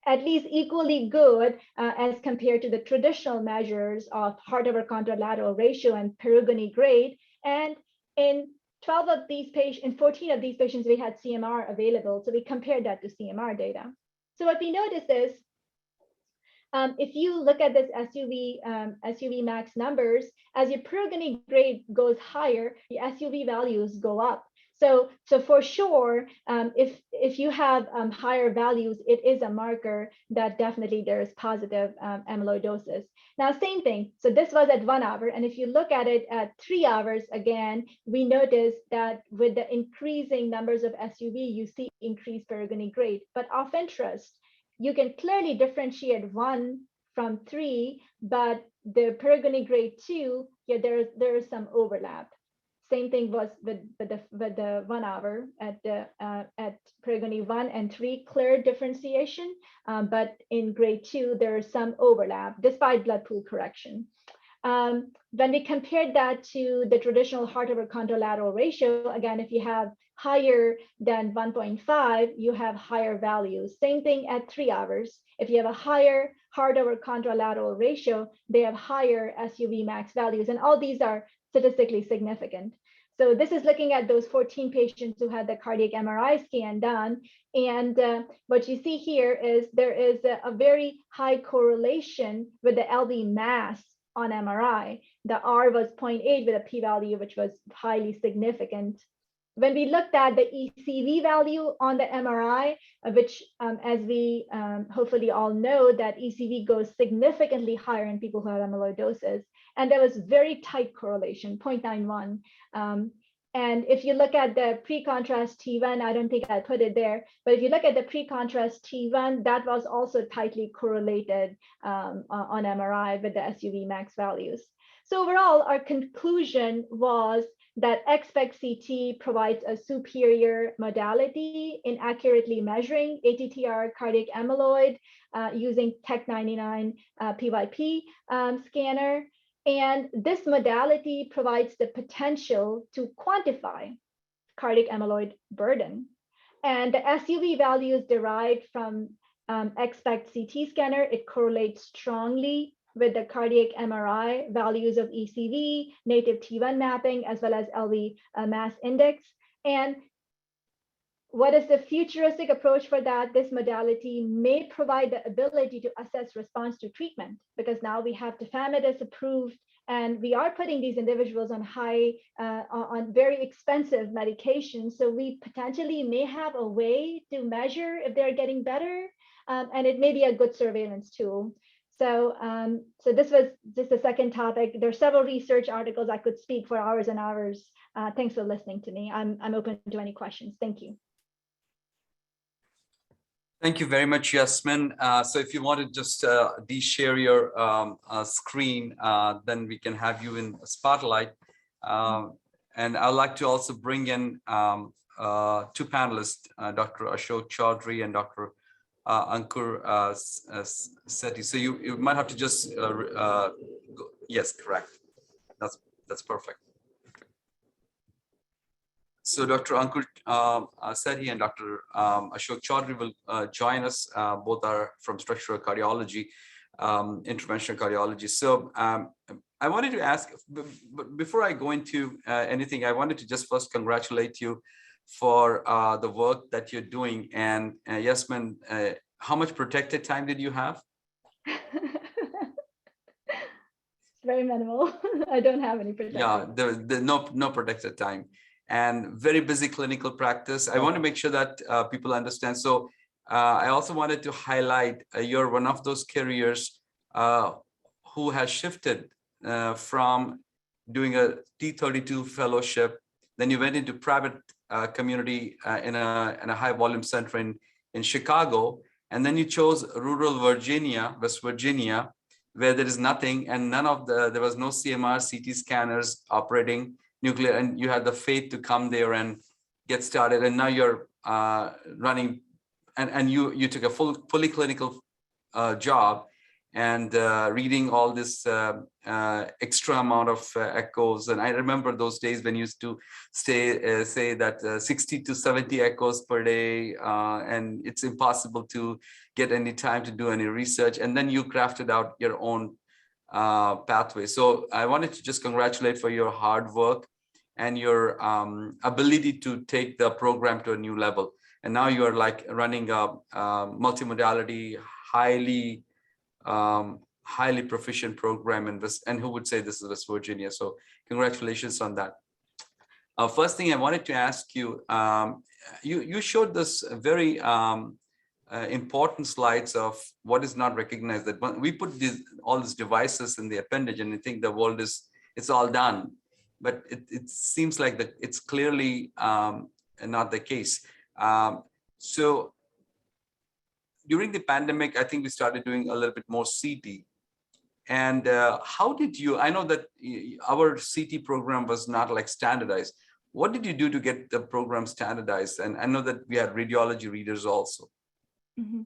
at least equally good as compared to the traditional measures of heart over contralateral ratio and perigony grade. And in 12 of these patients, in 14 of these patients, we had CMR available. So we compared that to CMR data. So what we noticed is, if you look at this SUV max numbers, as your perigony grade goes higher, the SUV values go up. So for sure, if you have higher values, it is a marker that definitely there is positive amyloidosis. Now, same thing. So this was at 1 hour. And if you look at it at 3 hours, again, we notice that with the increasing numbers of SUV, you see increased perigony grade. But of interest, you can clearly differentiate 1 from 3, but the perigony grade 2, yeah, there is some overlap. Same thing was with the 1 hour at perigony 1 and 3, clear differentiation, but in grade 2 there is some overlap despite blood pool correction. When we compared that to the traditional heart over contralateral ratio, again, if you have higher than 1.5, you have higher values. Same thing at 3 hours. If you have a higher heart over contralateral ratio, they have higher SUV max values, and all these are statistically significant. So this is looking at those 14 patients who had the cardiac MRI scan done. And what you see here is there is a very high correlation with the LV mass on MRI. The R was 0.8 with a p-value, which was highly significant. When we looked at the ECV value on the MRI, which as we hopefully all know, that ECV goes significantly higher in people who have amyloidosis. And there was very tight correlation, 0.91. And if you look at the pre-contrast T1, I don't think I put it there, but if you look at the pre-contrast T1, that was also tightly correlated on MRI with the SUV max values. So overall, our conclusion was that XSPECT CT provides a superior modality in accurately measuring ATTR cardiac amyloid using Tech99 PYP scanner. And this modality provides the potential to quantify cardiac amyloid burden. And the SUV values derived from XSPECT CT scanner, it correlates strongly with the cardiac MRI values of ECV, native T1 mapping, as well as LV mass index. And what is the futuristic approach for that? This modality may provide the ability to assess response to treatment, because now we have tafamidis approved, and we are putting these individuals on on very expensive medications. So we potentially may have a way to measure if they're getting better, and it may be a good surveillance tool. So, so this was just the second topic. There are several research articles I could speak for hours and hours. Thanks for listening to me. I'm open to any questions. Thank you. Thank you very much, Yasmin. So if you want to just de-share your screen, then we can have you in spotlight. And I'd like to also bring in two panelists, Dr. Ashok Chaudhary and Dr. Ankur Sethi. So you might have to just, yes, correct. That's perfect. So Dr. Ankur Sethi and Dr. Ashok Chaudhary will join us. Both are from structural cardiology, interventional cardiology. So I wanted to ask, but before I go into anything, I wanted to just first congratulate you for the work that you're doing. And Yasmin, how much protected time did you have? It's very minimal. I don't have any protected. Yeah, the no protected time. And very busy clinical practice. I want to make sure that people understand. So I also wanted to highlight you're one of those careers who has shifted from doing a T32 fellowship. Then you went into private community in a high volume center in Chicago. And then you chose rural Virginia, West Virginia, where there is nothing and there was no CMR, CT scanners operating nuclear, and you had the faith to come there and get started. And now you're running, and you took a fully clinical job and reading all this extra amount of echoes. And I remember those days when you used to say that 60 to 70 echoes per day, and it's impossible to get any time to do any research. And then you crafted out your own pathway. So I wanted to just congratulate for your hard work and your ability to take the program to a new level. And now you're like running a multimodality, highly proficient program in this, and who would say this is West Virginia. So congratulations on that. First thing I wanted to ask you, you showed this very important slides of what is not recognized, that when we put all these devices in the appendage and I think the world it's all done, but it seems like that it's clearly not the case. So during the pandemic, I think we started doing a little bit more CT. And how did you, I know that our CT program was not like standardized. What did you do to get the program standardized? And I know that we had radiology readers also. Mm-hmm.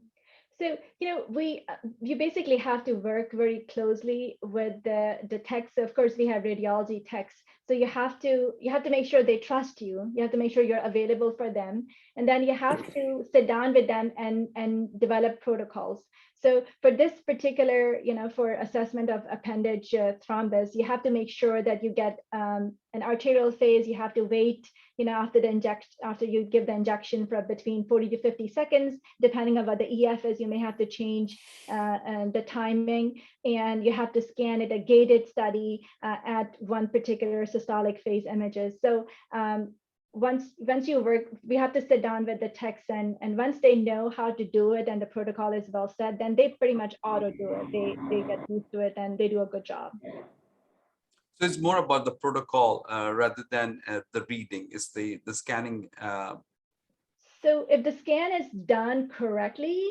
So, you basically have to work very closely with the techs. Of course, we have radiology techs. So you have to make sure they trust you. You have to make sure you're available for them. And then you have to sit down with them and develop protocols. So for this particular, for assessment of appendage thrombus, you have to make sure that you get an arterial phase. You have to wait, after you give the injection for between 40 to 50 seconds, depending on what the EF is, you may have to change the timing, and you have to scan it, a gated study at one particular systolic phase images. So once you work, we have to sit down with the techs, and once they know how to do it and the protocol is well set, then they pretty much auto do it. They get used to it and they do a good job. So it's more about the protocol rather than the reading. It's the scanning. So if the scan is done correctly,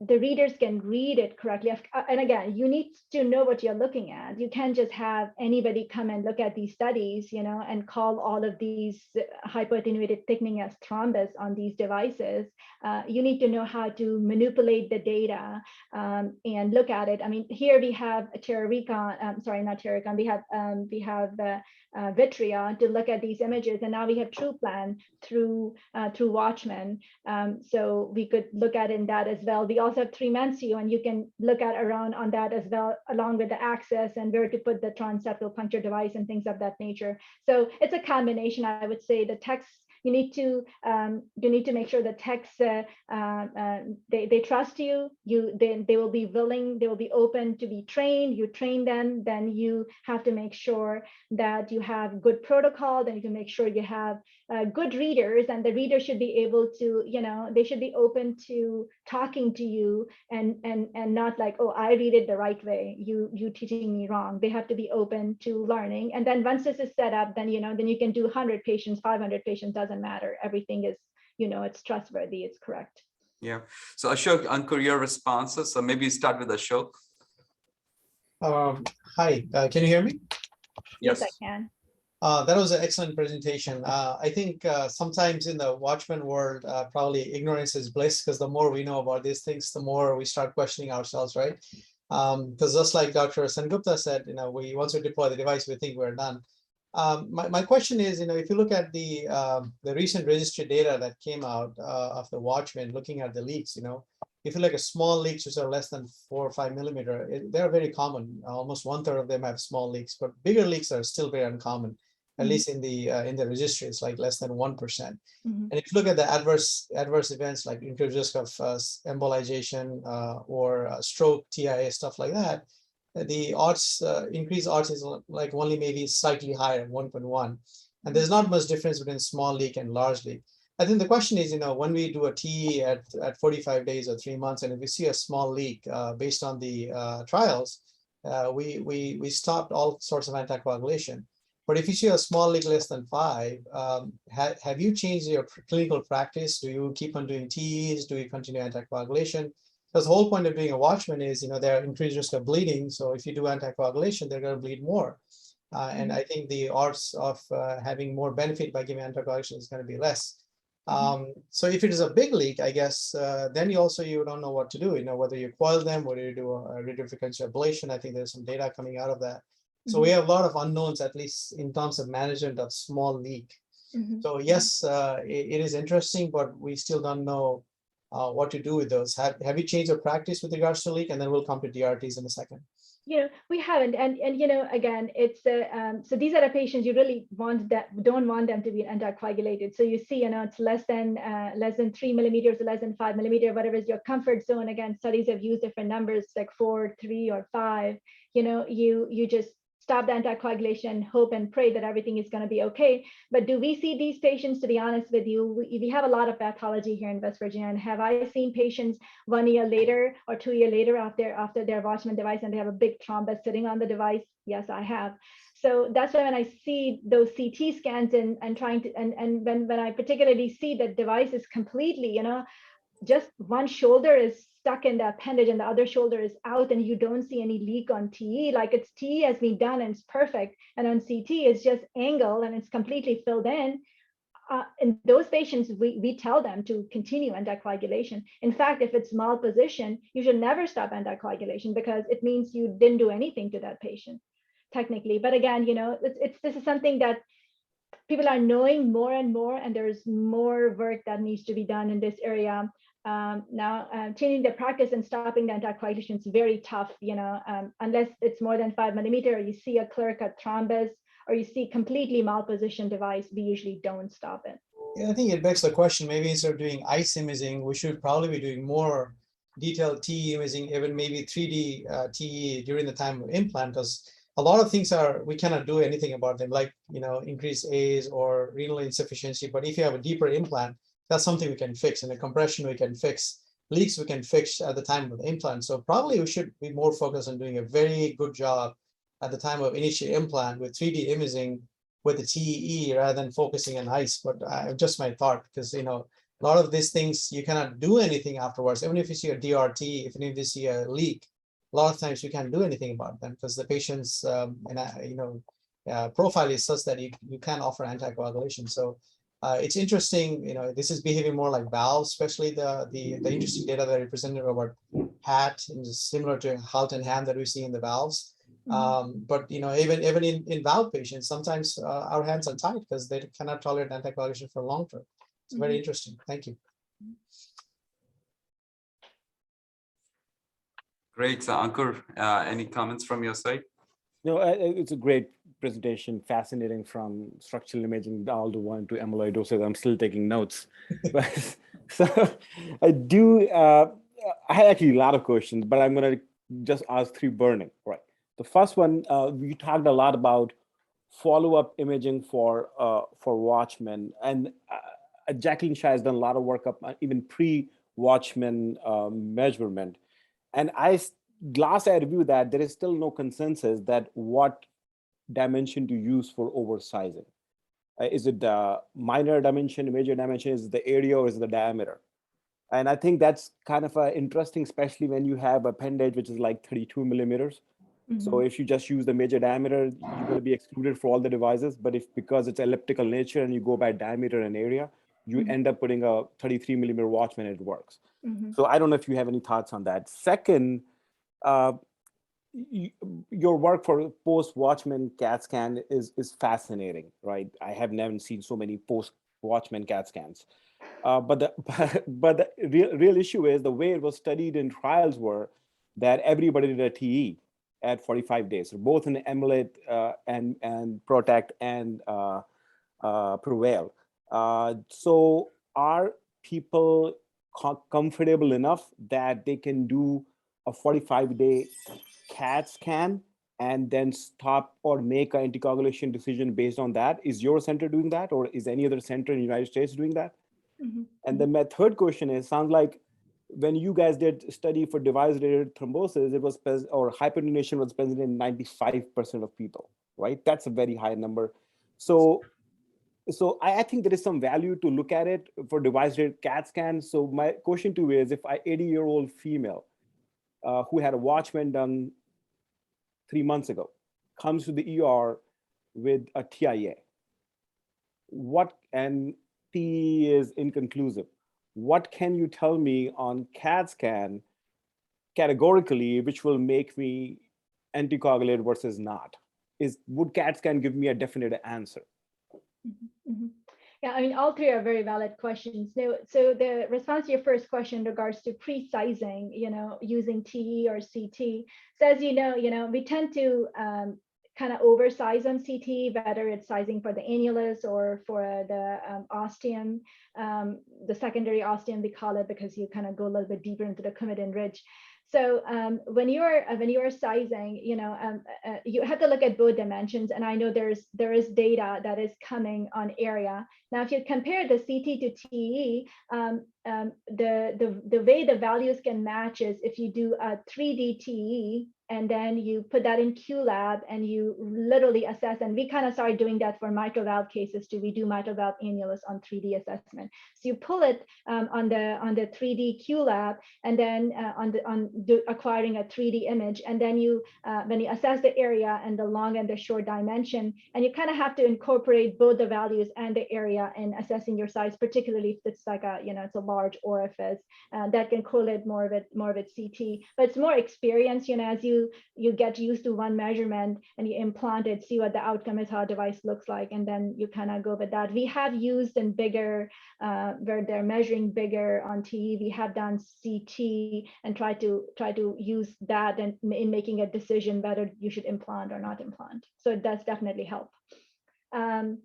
the readers can read it correctly. And again, you need to know what you're looking at. You can't just have anybody come and look at these studies, and call all of these hypoattenuated thickening as thrombus on these devices. You need to know how to manipulate the data and look at it. I mean, here we have Terraricon, sorry, not Terraricon, we have Vitria to look at these images, and now we have TruePlan through Watchman. So we could look at in that as well. We also have 3Mencio, and you can look at around on that as well, along with the access and where to put the transeptal puncture device and things of that nature. So it's a combination. I would say the text, you need to make sure the techs they trust you. They will be willing, they will be open to be trained. You train them, then you have to make sure that you have good protocol. Then you can make sure you have good readers, and the reader should be able to, they should be open to talking to you and not like, oh, I read it the right way, you teaching me wrong. They have to be open to learning. And then once this is set up, then then you can do 100 patients, 500 patients, doesn't matter. Everything is it's trustworthy, it's correct. Yeah. So Ashok, Ankur, your responses. So maybe start with Ashok. Hi, can you hear me? Yes, I Yes. can. That was an excellent presentation. I think sometimes in the Watchman world, probably ignorance is bliss, because the more we know about these things, the more we start questioning ourselves, right? Because just like Dr. Sengupta said, once we deploy the device, we think we're done. My question is, if you look at the recent registry data that came out of the Watchman, looking at the leaks, if you look at small leaks which are less than 4 or 5 millimeter, they're very common. Almost 1/3 of them have small leaks, but bigger leaks are still very uncommon, at least in the registry. It's like less than 1%. And if you look at the adverse events like increased risk of embolization or stroke, TIA, stuff like that, the odds, increased odds is like only maybe slightly higher, 1.1. And there's not much difference between small leak and large leak. I think the question is, when we do a TE at 45 days or 3 months, and if we see a small leak based on the trials, we stopped all sorts of anticoagulation. But if you see a small leak less than 5, have you changed your clinical practice? Do you keep on doing TEs? Do you continue anticoagulation? Because the whole point of doing a Watchman is, they're increased risk of bleeding. So if you do anticoagulation, they're going to bleed more. And I think the odds of having more benefit by giving anticoagulation is going to be less. So if it is a big leak, I guess, then you don't know what to do, whether you coil them, whether you do a radiofrequency ablation. I think there's some data coming out of that. So we have a lot of unknowns, at least in terms of management of small leak. So yes, it is interesting, but we still don't know what to do with those. Have you changed your practice with regards to leak? And then we'll come to DRTs in a second. We haven't, and again, it's so these are the patients you really don't want them to be anticoagulated. So you see, it's less than 3 millimeters, or less than 5 millimeter, whatever is your comfort zone. Again, studies have used different numbers like 4, 3, or 5. You just stop the anticoagulation, hope and pray that everything is going to be okay. But do we see these patients? To be honest with you, we have a lot of pathology here in West Virginia. And have I seen patients 1 year later or 2 years later after their Watchman device and they have a big thrombus sitting on the device? Yes, I have. So that's why when I see those CT scans and trying to, and when I particularly see that device is completely, just one shoulder is stuck in the appendage and the other shoulder is out, and you don't see any leak on TE, like it's TE has been done and it's perfect. And on CT, it's just angle and it's completely filled in. In those patients, we tell them to continue anticoagulation. In fact, if it's malposition, you should never stop anticoagulation because it means you didn't do anything to that patient, technically. But again, this is something that people are knowing more and more, and there's more work that needs to be done in this area. Now, changing the practice and stopping the anticoagulation is very tough, unless it's more than 5 millimeter, or you see a clear-cut thrombus, or you see completely malpositioned device, we usually don't stop it. Yeah, I think it begs the question, maybe instead of doing ICE imaging, we should probably be doing more detailed TE imaging, even maybe 3D TE during the time of implant, because a lot of things we cannot do anything about them, like, increased A's or renal insufficiency. But if you have a deeper implant, that's something we can fix. And the compression we can fix, leaks we can fix at the time of the implant. So probably we should be more focused on doing a very good job at the time of initial implant with 3D imaging with the TEE rather than focusing on ICE. But just my thought, because a lot of these things you cannot do anything afterwards. Even if you see a DRT, even if you see a leak, a lot of times you can't do anything about them because the patient's profile is such that you can't offer anticoagulation. So it's interesting, this is behaving more like valves, especially the interesting data that I presented about HAT, and similar to halt and hand that we see in the valves. But even in valve patients, sometimes our hands are tight because they cannot tolerate anticoagulation for long term. It's very interesting. Thank you. Great. So Ankur, any comments from your side? No, it's a great presentation, fascinating, from structural imaging all the way to amyloidosis. I'm still taking notes. But so I had actually a lot of questions, but I'm going to just ask 3 burning. Right. The first one, we talked a lot about follow-up imaging for Watchman, and Jacqueline Shah has done a lot of work up even pre-Watchman measurement. And last I reviewed that, there is still no consensus that what dimension to use for oversizing. Is it the minor dimension, major dimension? Is it the area or is it the diameter? And I think that's kind of interesting, especially when you have appendage, which is like 32 millimeters. So if you just use the major diameter, you're going to be excluded for all the devices. But if because it's elliptical nature and you go by diameter and area, you end up putting a 33 millimeter Watchman and it works. So I don't know if you have any thoughts on that. Second, your work for post Watchman CAT scan is fascinating, right? I have never seen so many post Watchman CAT scans. But the real issue is the way it was studied in trials were that everybody did a TE at 45 days, so both in Emulate and Protect and Prevail. So are people comfortable enough that they can do a 45-day CAT scan and then stop or make an anticoagulation decision based on that? Is your center doing that, or is any other center in the United States doing that? And then my third question is, sounds like when you guys did study for device-related thrombosis, it was or hypertension was present in 95% of people, right? That's a very high number. So I think there is some value to look at it for device-related CAT scans. So my question to you is, if an 80-year-old female who had a Watchman done 3 months ago comes to the ER with a TIA, and TE is inconclusive, what can you tell me on CAT scan categorically which will make me anticoagulate versus not? Would CAT scan give me a definite answer? Yeah, I mean, all three are very valid questions. So the response to your first question in regards to pre-sizing, using TE or CT. So as you know, we tend to kind of oversize on CT, whether it's sizing for the annulus or for the ostium, the secondary ostium, we call it, because you kind of go a little bit deeper into the Coumadin ridge. So when you are sizing, you have to look at both dimensions, and I know there is data that is coming on area. Now, if you compare the CT to TE, the way the values can match is if you do a 3D TE and then you put that in QLab and you literally assess, and we kind of started doing that for mitral valve cases too. We do mitral valve annulus on 3D assessment. So you pull it on the 3D QLab, and then acquiring a 3D image, and then when you assess the area and the long and the short dimension, and you kind of have to incorporate both the values and the area in assessing your size, particularly if it's like it's a large orifice that can correlate more of it CT. But it's more experience, as you get used to one measurement and you implant it, see what the outcome is, how a device looks like, and then you kind of go with that. We have used in bigger, where they're measuring bigger on TE, we have done CT and try to use that in making a decision whether you should implant or not implant. So it does definitely help. And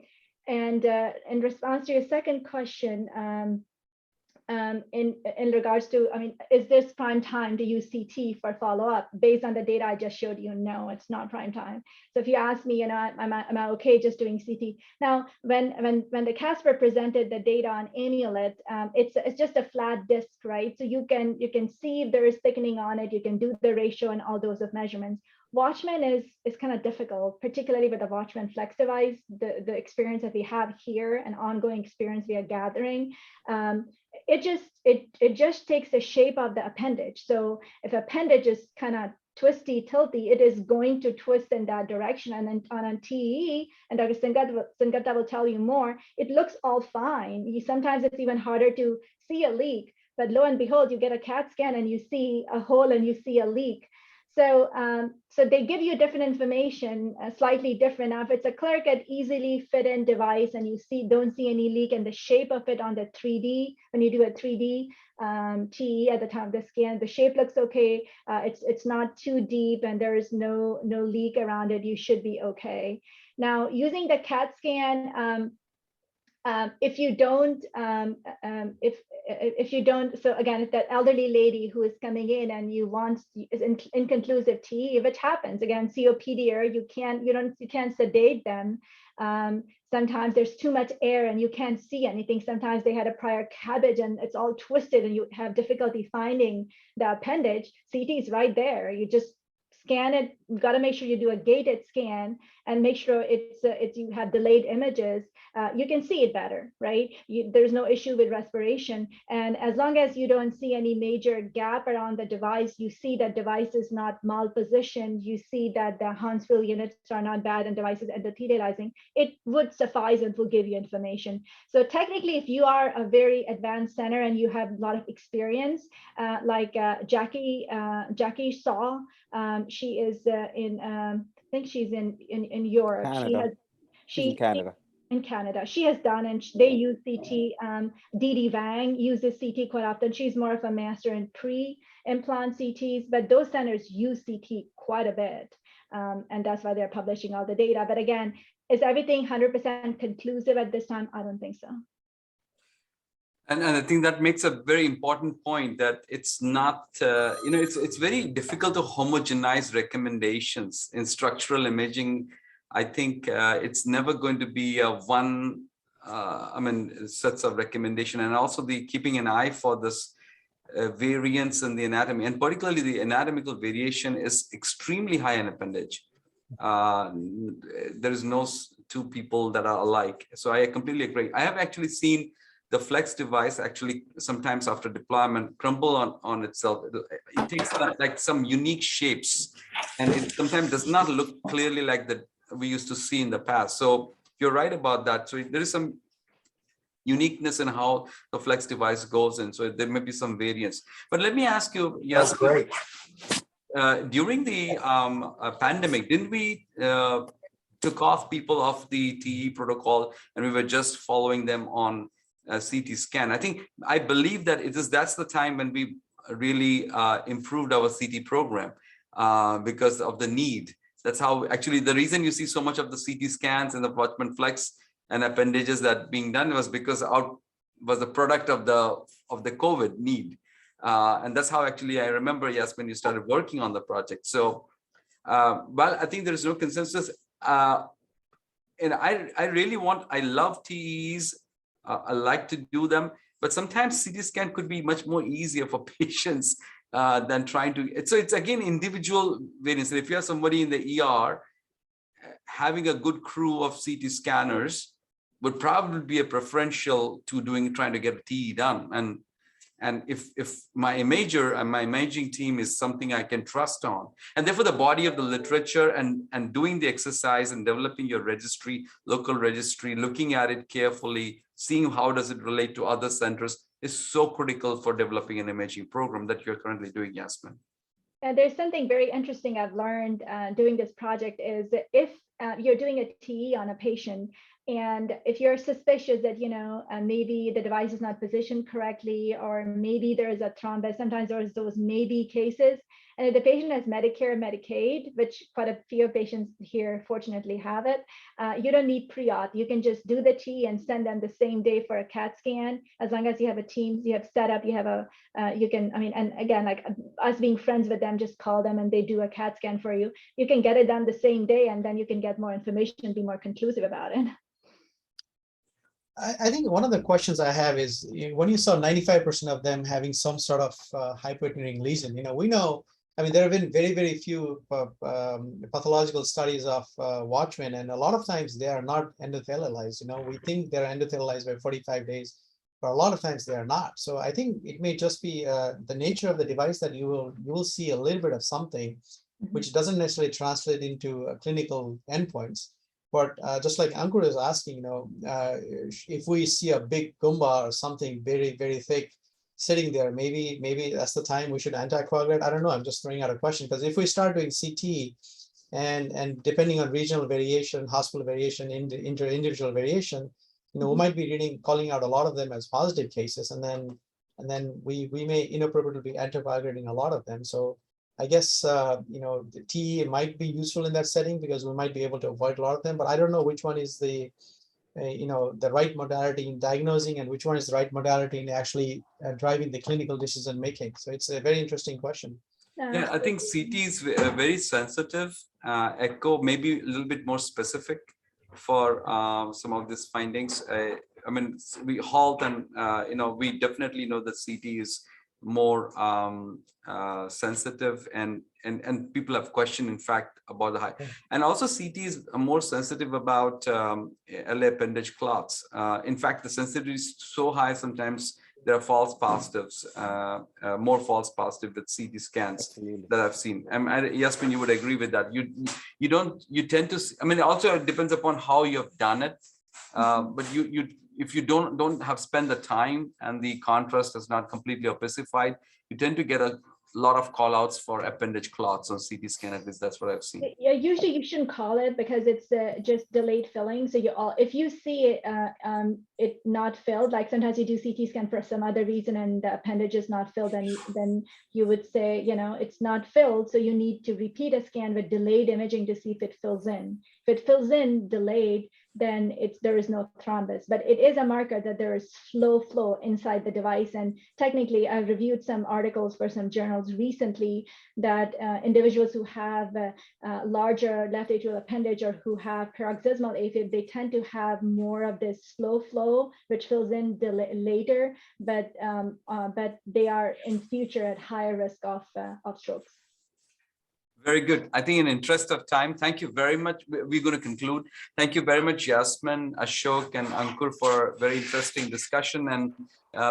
in response to your second question, in regards to, is this prime time to use CT for follow-up? Based on the data I just showed you, no, it's not prime time. So if you ask me, am I okay just doing CT? Now, when the Casper presented the data on Amulet, it's just a flat disc, right? So you can see if there is thickening on it. You can do the ratio and all those of measurements. Watchman is kind of difficult, particularly with the Watchman Flex device. The experience that we have here, and ongoing experience we are gathering, it just takes the shape of the appendage. So if appendage is kind of twisty, tilty, it is going to twist in that direction. And then on a TE, and Dr. Sengupta will tell you more, it looks all fine. Sometimes it's even harder to see a leak, but lo and behold, you get a CAT scan and you see a hole and you see a leak. So they give you different information, slightly different. Now, if it's a clear-cut, easily fit in device and you don't see any leak, and the shape of it on the 3D, when you do a 3D TE at the time of the scan, the shape looks okay. It's not too deep and there is no leak around it, you should be okay. Now, using the CAT scan, if you don't, so again, if that elderly lady who is coming in and you want is inconclusive TE, which happens, again, COPD era, you can't sedate them. Sometimes there's too much air and you can't see anything. Sometimes they had a prior cabbage and it's all twisted and you have difficulty finding the appendage. CT is right there. You just scan it. You got to make sure you do a gated scan and make sure it's you have delayed images. You can see it better, right? There's no issue with respiration, and as long as you don't see any major gap around the device, you see that device is not malpositioned, you see that the Huntsville units are not bad and device is endothelializing, it would suffice and will give you information. So technically, if you are a very advanced center and you have a lot of experience, like Jackie Saw, she is I think she's in Europe. Canada. She's in Canada. In Canada, she has done, and they use CT. Dee Wang uses CT quite often. She's more of a master in pre-implant CTs, but those centers use CT quite a bit, and that's why they're publishing all the data. But again, is everything 100% conclusive at this time? I don't think so. And I think that makes a very important point, that it's not, it's very difficult to homogenize recommendations in structural imaging. I think it's never going to be a one, sets of recommendation, and also the keeping an eye for this variance in the anatomy, and particularly the anatomical variation is extremely high in appendage. There is no two people that are alike. So I completely agree. I have actually seen the Flex device actually sometimes after deployment crumble on itself. It takes like some unique shapes, and it sometimes does not look clearly like that we used to see in the past. So you're right about that. So there is some uniqueness in how the Flex device goes in. So there may be some variance. But let me ask you, yes, that's great. During the pandemic, didn't we took off people off the TE protocol and we were just following them on CT scan? I believe that that's the time when we really improved our CT program because of the need. That's how actually the reason you see so much of the CT scans and the Watchman Flex and appendages that being done was because was the product of the COVID need. And that's how actually I remember, yes, when you started working on the project. So, well, I think there is no consensus. And I love TEs. I like to do them, but sometimes CT scan could be much more easier for patients than trying to. So it's again individual variance. If you have somebody in the ER, having a good crew of CT scanners would probably be a preferential to trying to get a TE done. And if my imager and my imaging team is something I can trust on, and therefore the body of the literature and doing the exercise and developing your registry, local registry, looking at it carefully, seeing how does it relate to other centers is so critical for developing an imaging program that you're currently doing, Yasmin. There's something very interesting I've learned doing this project is that if you're doing a TE on a patient, and if you're suspicious that, maybe the device is not positioned correctly, or maybe there's a thrombus, sometimes there's those maybe cases. And if the patient has Medicare, Medicaid, which quite a few patients here fortunately have it, you don't need pre-auth. You can just do the T and send them the same day for a CAT scan. As long as you have a team, you have set up, you have and again, like us being friends with them, just call them and they do a CAT scan for you. You can get it done the same day, and then you can get more information and be more conclusive about it. I think one of the questions I have is, when you saw 95% of them having some sort of hypotenonic lesion, we know, there have been very, very few pathological studies of Watchmen, and a lot of times they are not endothelialized. We think they're endothelialized by 45 days, but a lot of times they are not. So I think it may just be the nature of the device that you will see a little bit of something, which doesn't necessarily translate into clinical endpoints. But just like Ankur is asking, if we see a big gumba or something very, very thick sitting there, maybe that's the time we should anticoagulate. I don't know. I'm just throwing out a question, because if we start doing CT and depending on regional variation, hospital variation, individual variation, we might be calling out a lot of them as positive cases, and then we may inappropriately be anticoagulating a lot of them. So I guess, the TE might be useful in that setting because we might be able to avoid a lot of them, but I don't know which one is the right modality in diagnosing and which one is the right modality in actually driving the clinical decision making. So it's a very interesting question. Yeah, I think CT is very sensitive. Echo maybe a little bit more specific for some of these findings. We halt and, we definitely know that CT is more sensitive, and people have questioned, in fact, about the high. And also CT is more sensitive about LA appendage clots. In fact, the sensitivity is so high, sometimes there are false positives, more false positive with CT scans. Absolutely. That I've seen. Yasmin, you would agree with that. You tend to see, I mean, also it depends upon how you've done it. But if you don't have spent the time and the contrast is not completely opacified, you tend to get a lot of call outs for appendage clots on CT scan. At least that's what I've seen. Yeah, usually you shouldn't call it because it's just delayed filling. So if you see it not filled, like sometimes you do CT scan for some other reason and the appendage is not filled, then you would say, it's not filled. So you need to repeat a scan with delayed imaging to see if it fills in. If it fills in delayed, then there is no thrombus, but it is a marker that there is slow flow inside the device. And technically, I've reviewed some articles for some journals recently that individuals who have larger left atrial appendage or who have paroxysmal AFib, they tend to have more of this slow flow, which fills in later, but they are in future at higher risk of strokes. Very good. I think in interest of time, thank you very much. We're going to conclude. Thank you very much, Yasmin, Ashok, and Ankur for a very interesting discussion. And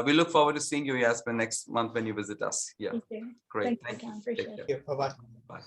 we look forward to seeing you, Yasmin, next month when you visit us. Yeah, Thank you. great. Thank you. Appreciate it. Bye-bye. Bye.